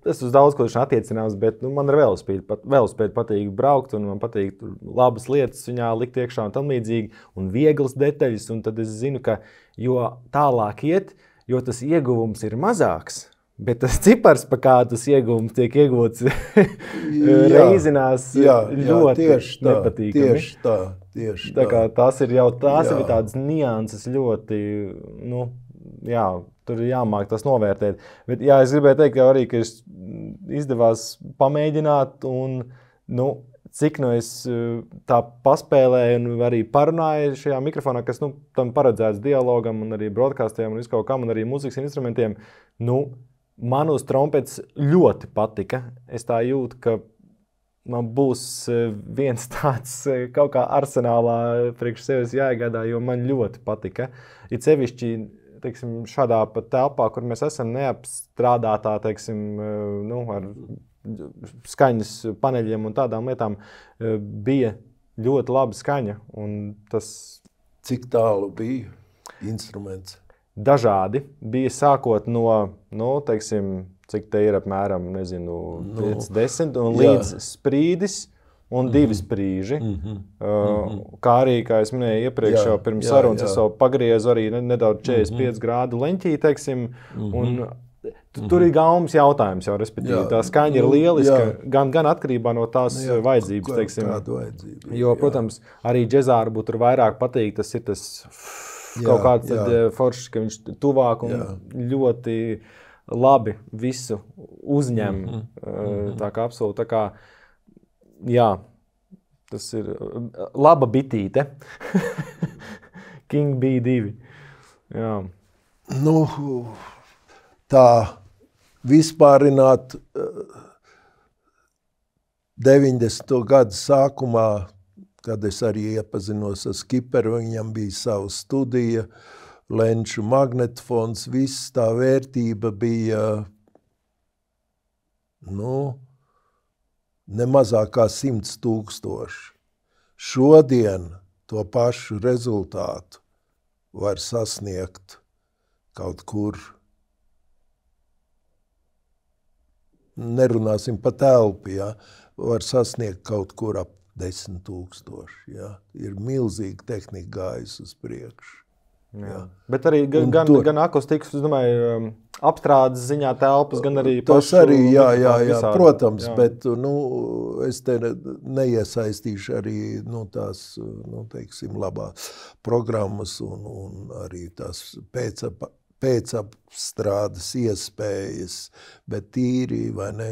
es uz daudz ko attiecināms, bet man ar velosipēdu patīk braukt, un man patīk labas lietas viņā likt iekšā un tam līdzīgi, un vieglas detaļas, un tad es zinu, ka jo tālāk iet, jo tas ieguvums ir mazāks. Bet tas cipars, pa kādu tas ieguvums tiek iegūts reizinās ļoti nepatīkami. Tieši tā. Kā tās ir tādas nianses ļoti, tur ir jāmāk tas novērtēt. Bet es gribēju teikt, ka es izdevās pamēģināt un, cik es tā paspēlēju un arī parunāju šajā mikrofonā, kas, tam paredzēts dialogam un arī broadcastiem un viskaut kam un arī mūzikas instrumentiem, man uz trompets ļoti patika. Es tā jūtu, ka man būs viens tāds kaut kā arsenālā priekš sevis jāiegādā, jo man ļoti patika. Ir sevišķi, teiksim, šādā pat telpā, kur mēs esam neapstrādātā, teiksim, ar skaņas paneļiem un tādām lietām, bija ļoti laba skaņa. Un tas... Cik tālu bija instruments? Dažādi. Bija sākot no teiksim, cik te ir apmēram, 5-10 un līdz sprīdis un 2 sprīži. Kā arī, kā es minēju iepriekš jau pirms sarunas, es vēl pagriezu arī nedaudz 45 grādu leņķī, teiksim, un tur ir gaumas jautājums jau, respektīvi. Tā skaņa ir lieliska, gan atkarībā no tās vajadzības, teiksim. Jo, protams, arī džezā varbūt tur vairāk patīk, tas ir tas kaut kāds foršs, ka viņš tuvāk un ļoti labi visu uzņem. Tā kā absolūti, tā kā, tas ir laba bitīte. King B2. Jā. Tā vispārināt 90. gadu sākumā, kad es arī iepazinos ar Skiperu, viņam bija sava studija, lenču magnetofons, viss tā vērtība bija, nemazāk kā 100 000. Šodien to pašu rezultātu var sasniegt kaut kur. Nerunāsim pa telpu, var sasniegt kaut kur ap 10 000. Ir milzīga tehnika gājusi uz priekšu. Bet arī gan akustikas, es domāju, apstrādes ziņā telpas, gan arī tas arī, protams, bet es te neiesaistīšu arī tās, teiksim, labās programmas un arī tās pēcapstrādes iespējas, bet tīri, vai ne,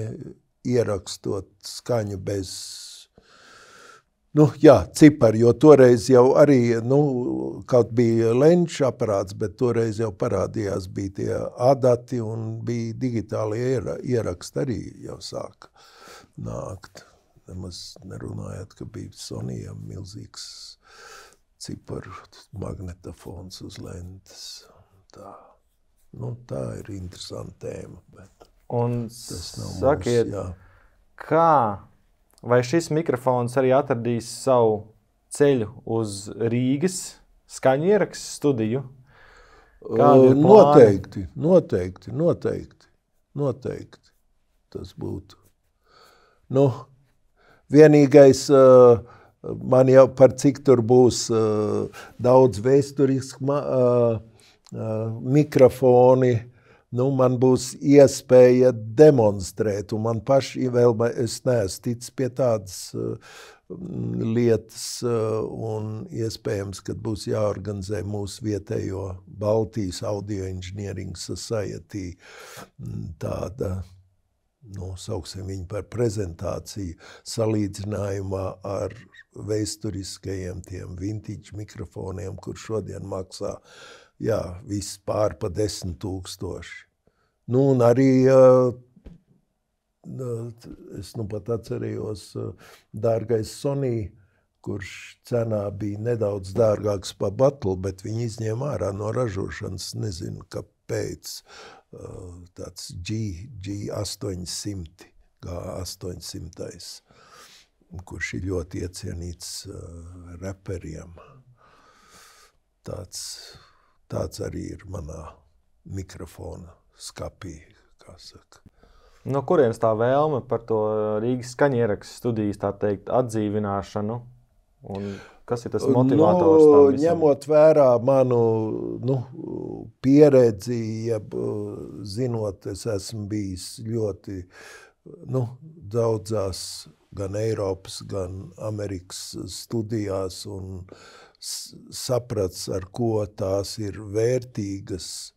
ierakstot skaņu bez cipari, jo toreiz jau arī, kaut bija lenču aparāts, bet toreiz jau parādījās bija tie adati un bija digitālie ieraksti arī jau sāka nākt. Nemaz nerunājot, ka bija Sonijam milzīgs ciparu magnetofons uz lentes. Tā. Tā ir interesanta tēma, bet un tas nav sakiet, kā vai šis mikrofons arī atradīs savu ceļu uz Rīgas skaņu ierakstu studiju? Noteikti. Tas būtu. Vienīgais, man jau par cik tur būs daudz vēsturiski mikrofoni, man būs iespēja demonstrēt, un man paši vēl, es neesmu ticis pie tādas lietas, un iespējams, kad būs jāorganizē mūsu vietējo Baltijas Audio Engineering Society tāda, sauksim viņu par prezentāciju, salīdzinājumā ar vēsturiskajiem tiem vintage mikrofoniem, kur šodien maksā viss pār pa 10 000. Nu, un arī es nu pat atcerējos dārgais Sony, kurš cenā bija nedaudz dārgāks par Battle, bet viņi izņēma ārā no ražošanas, nezinu, kāpēc, tāds G800, G800, kurš ir ļoti iecienīts reperiem. Tāds arī ir manā mikrofona skapī, kā saka. No kurienes tā vēlme par to Rīgas skaņierakstu studijas, tā teikt, atdzīvināšanu? Un kas ir tas motivators tam visam? Ņemot vērā manu pieredzi, zinot, es esmu bijis ļoti daudzās gan Eiropas, gan Amerikas studijās un saprats, ar ko tās ir vērtīgas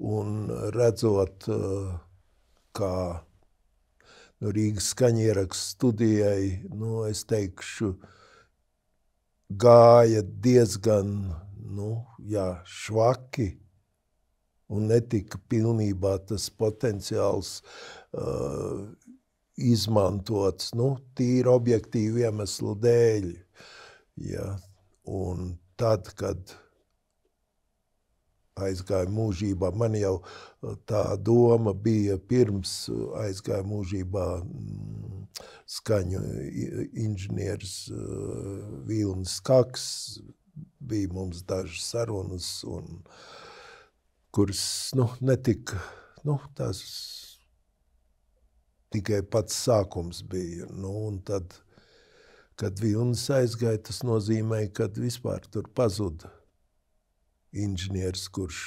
un redzot, kā Rīgas skaņierakstu studijai, es teikšu, gāja diezgan, švaki un netika pilnībā tas potenciāls izmantots, tīri objektīvu iemeslu dēļ. Ja. Un tad, kad aizgāja mūžībā, man jau tā doma bija pirms aizgāja mūžībā skaņu inženieris Vilnis Kaks, bija mums dažas sarunas, kuras netika, tās tikai pats sākums bija. Un tad, kad Vilnis aizgāja, tas nozīmē, kad vispār tur pazuda inženieris, kurš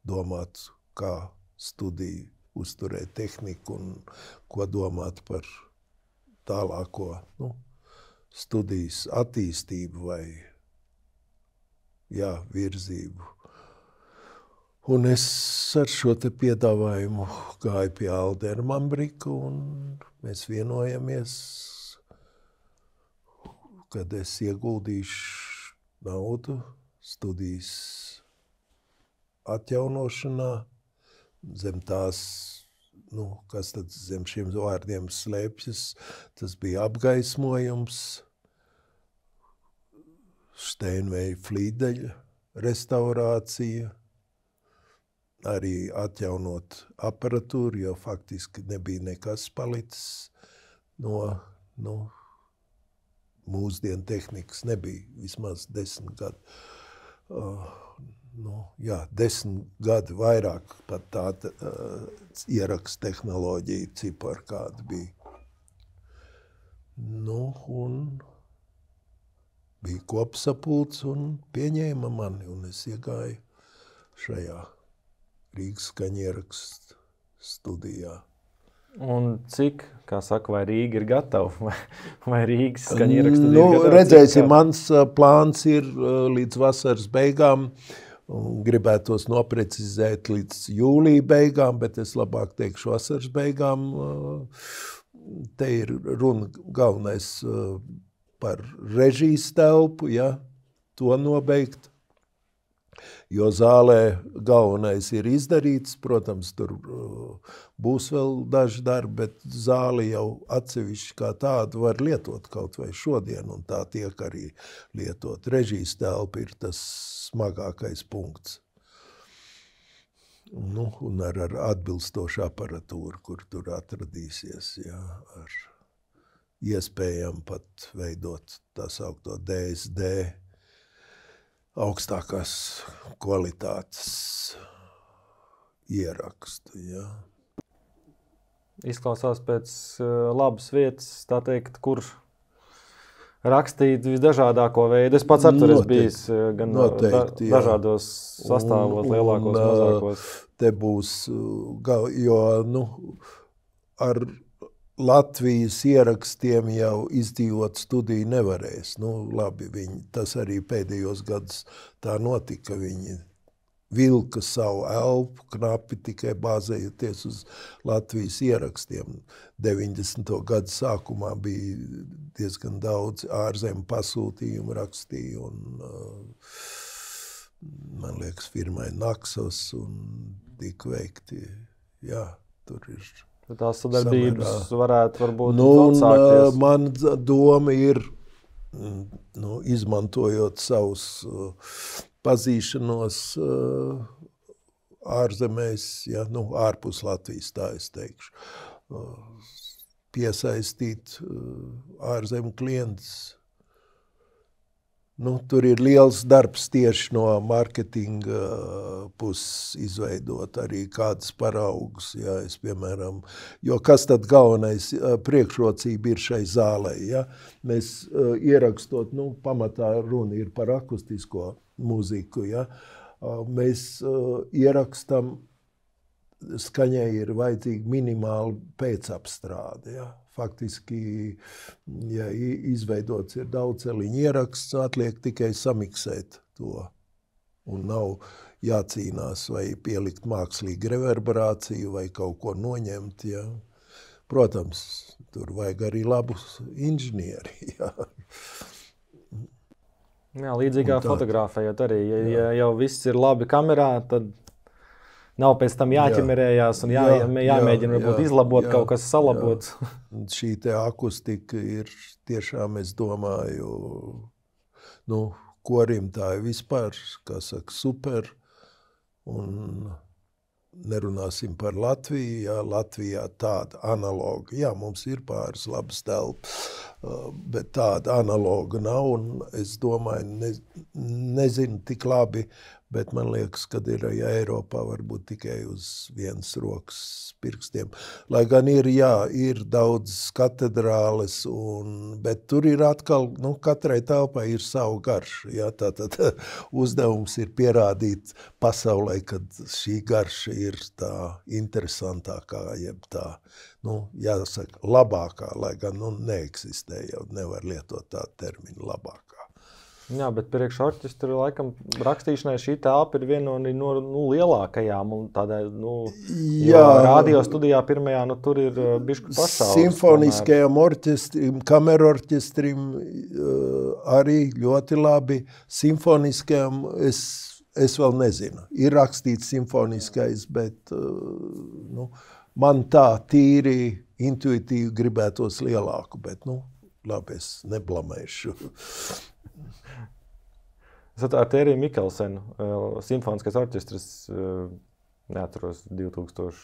domātu, kā studiju uzturēt tehniku un ko domāt par tālāko studijas attīstību vai virzību. Un es ar šo te piedāvājumu gāju pie Aldera Mambrika un mēs vienojamies, kad es ieguldīšu naudu studijas atjaunošanā, zem tās, kas tad zem šiem vārdiem slēpjas, tas bija apgaismojums, Steinveja Flīdeļa restaurācija, arī atjaunot aparatūru, jo faktiski nebija nekas palicis no mūsdienu tehnikas, nebija vismaz 10 gadu. 10 gadi vairāk pat tāda ieraksta tehnoloģija cipar, kāda bija. Un bija kopsapulcs un pieņēma mani, un es iegāju šajā Rīgas skaņierakstu studijā. Un cik, kā saka, vai Rīga ir gatava, vai Rīgas skaņierakstu studija ir gatava? Redzēsim, mans plāns ir līdz vasaras beigām, un gribētos noprecizēt līdz jūlija beigām, bet es labāk teikšu vasaras beigām. Te ir runa galvenais par režijas telpu, to nobeigt. Jo zālē galvenais ir izdarīts, protams, tur būs vēl daži darbi, bet zāli jau atsevišķi kā tādu var lietot kaut vai šodien, un tā tiek arī lietot. Režijas telpa ir tas smagākais punkts. Un ar atbilstošu aparatūru, kur tur atradīsies, ar iespējām pat veidot tā saukto DSD, augstākās kvalitātes ierakstu, Izklausās pēc labas vietas, tā teikt, kur rakstīt visdažādāko veidu. Es pats atceros bijis gan dažādos sastāvos, lielākos, mazākos. Te būs, jo ar Latvijas ierakstiem jau izdzīvot studiju nevarēs. Labi, tas arī pēdējos gadus tā notika. Viņi vilka savu elpu, knapi tikai bāzējoties uz Latvijas ierakstiem. 90. gadu sākumā bija diezgan daudz ārzemju pasūtījumu rakstīju, un man liekas, firmai Naxos un tika veikti jā, tur ir. Tās sadarbības varētu varbūt sākties. Man doma ir, izmantojot savus pazīšanos ārzemēs, ja, ārpus Latvijas, tā es teikšu, piesaistīt ārzemu klientus. Tur ir liels darbs tieši no marketinga puses izveidot arī kādas paraugus, ja, piemēram, jo kas tad galvenais priekšrocība ir šai zālē, ja? Mēs ierakstot, pamatā runa ir par akustisko mūziku, ja? Mēs ierakstam, skaņai ir vajadzīga minimāla pēcapstrāde, ja? Faktiski, ja izveidots ir daudz celiņu ieraksts, atliek tikai samiksēt to. Un nav jācīnās vai pielikt mākslīgu reverberāciju vai kaut ko noņemt. Ja. Protams, tur vajag arī labus inženieri. Ja. Jā, līdzīgā fotografējot arī. Ja jau viss ir labi kamerā, tad nav pēc tam jāķemerējās un jāmēģina varbūt izlabot kaut kas salabots. Šī te akustika ir tiešām, es domāju, korim tā ir vispār, kā saka, super. Un nerunāsim par Latviju, ja Latvijā tāda analoga. Jā, mums ir pāris labas telpas, bet tāda analoga nav. Un es domāju, nezinu tik labi, bet man liekas, ka ir Eiropā varbūt tikai uz vienas rokas pirkstiem. Lai gan ir daudz katedrāles, bet tur ir atkal, katrai telpai ir savu garšu. Ja? Tātad uzdevums ir pierādīt pasaulē, kad šī garša ir tā interesantākā, jeb tā, jāsaka, labākā, lai gan neeksistē jau, nevar lietot tādu terminu labākā. Jā, bet priekš orķestra laikam rakstīšanai šī telpa ir viena no lielākajām un tādai, radio studijā pirmajā, tur ir bišku pašauras. Simfoniskajam orķestrim, kamerorķestrim arī ļoti labi. Simfoniskajam es vēl nezinu. Ir rakstīts simfoniskais, bet man tā tīri intuitīvi gribētos lielāku, bet labi, es neblamēšu. Ar Tēriju Mikelsenu, simfoniskais orķestris, neatceros 2000,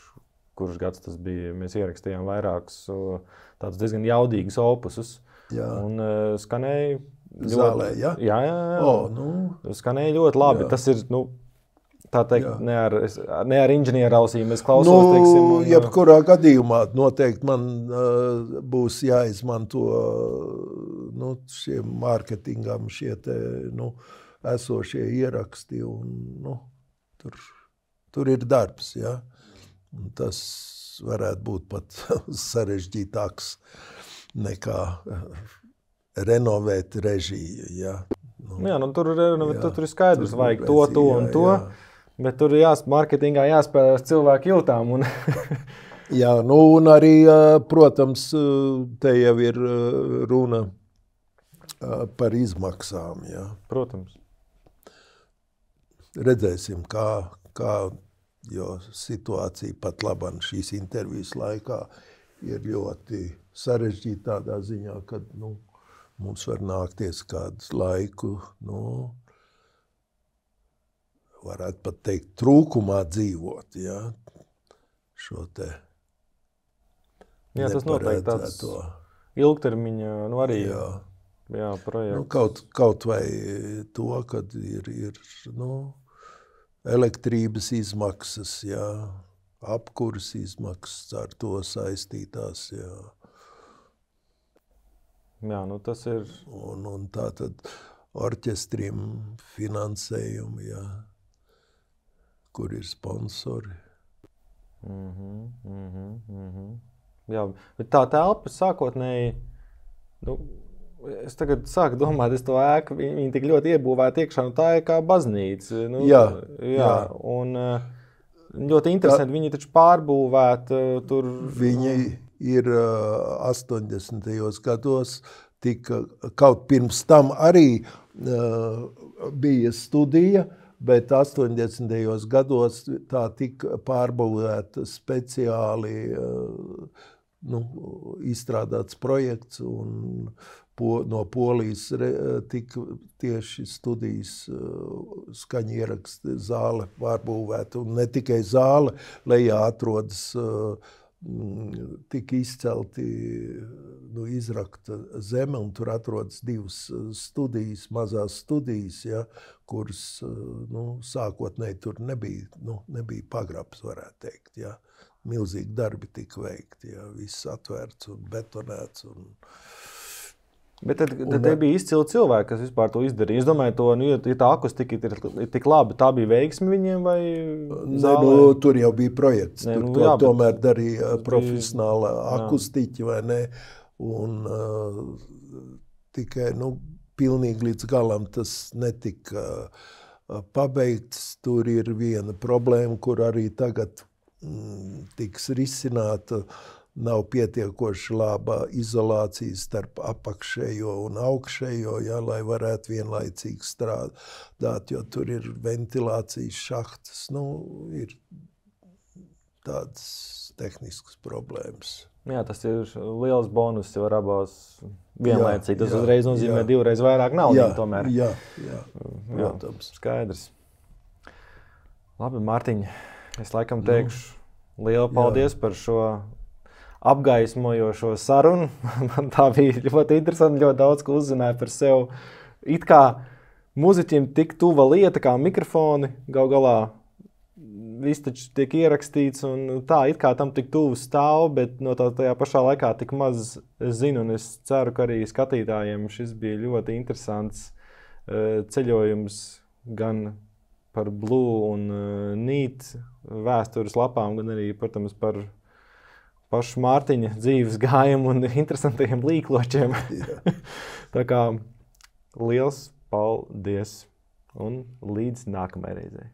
kurš gads tas bija, mēs ierakstījām vairākus tādus diezgan jaudīgus opusus. Jā. Un skanēja zālē, ja? Jā. Skanēja ļoti labi. Jā. Tas ir, tā teikt, ne ar inženieru ausīm es klausos, teiksim. Jebkurā gadījumā noteikti man būs jāizmanto šiem mārketingam, šie te, esošie ieraksti, un tur ir darbs, ja. Un tas varētu būt pat sarežģītāks nekā renovēt režiju, ja. Tur ir skaidrs, vajag to un to, bet tur mārketingā jāspēlē cilvēku jūtām. Jā, un arī, protams, te jau ir runa par izmaksām, ja. Protams. Redzēsim, kā jo situācija pat labam šīs intervijas laikā ir ļoti sarežģīta tādā ziņā, kad, mums var nākties kādu laiku, varētu pat teikt, trūkumā dzīvot, ja, šo te tas noteikti tāds ilgtermiņa, arī projekts. Kaut vai to, kad ir elektrības izmaksas, jā, apkuras izmaksas ar to saistītās, jā. Jā, tas ir. Un tā tad orķestrim finansējumi, jā, kur ir sponsori. Jā, bet tā telpa sākotnēji, es tagad sāku domāt, es to ēku, viņi tik ļoti iebūvēti iekšā, tā ir kā baznīca. Jā. Un ļoti interesanti, viņi taču pārbūvēti tur. Viņi ir 80. gados, tika kaut pirms tam arī bija studija, bet 80. gados tā tika pārbūvēta speciāli izstrādāts projekts un no Polijas tika tieši studijas skaņa ieraksta zāle pārbūvēta. Un ne tikai zāle, lejā atrodas tika izcelti izrakta zeme, un tur atrodas 2 studijas, mazās studijas, ja, kuras sākotnēji tur nebija pagrabs, varētu teikt. Ja. Milzīgi darbi tika veikti, ja, viss atvērts un betonēts. Bet tad te bija izcili cilvēki, kas vispār to izdarīja. Es domāju, ja tā akustika ir tik laba, tā bija veiksme viņiem vai zālē? Tur jau bija projekts. Tomēr darīja profesionāla akustiķi, vai ne? Un tikai, pilnīgi līdz galam tas netika pabeigts. Tur ir viena problēma, kur arī tagad tiks risināta. Nav pietiekoši laba izolācija starp apakšējo un augšējo, ja, lai varētu vienlaicīgi strādāt, jo tur ir ventilācijas šahtas. Ir tādas tehniskas problēmas. Jā, tas ir liels bonus, ja var abās vienlaicīgi. Tas uzreiz nozīmē 2 reizes vairāk naudas tomēr. Jā, protams. Skaidrs. Labi, Mārtiņ, es laikam teikšu lielu paldies par šo apgaismojošo sarunu. Man tā bija ļoti interesanti, ļoti daudz, ko uzzināju par sevi. It kā muziķim tik tuva lieta kā mikrofoni, gal galā viss taču tiek ierakstīts un tā, it kā tam tik tuvu stāv, bet no tajā pašā laikā tik maz zinu, un es ceru, ka arī skatītājiem šis bija ļoti interesants ceļojums gan par Blue un Nīt vēstures lapām, gan arī, protams, par pašu Mārtiņa dzīves gājumu un interesantajiem līkločiem. Tā kā liels paldies un līdz nākamajai reizei.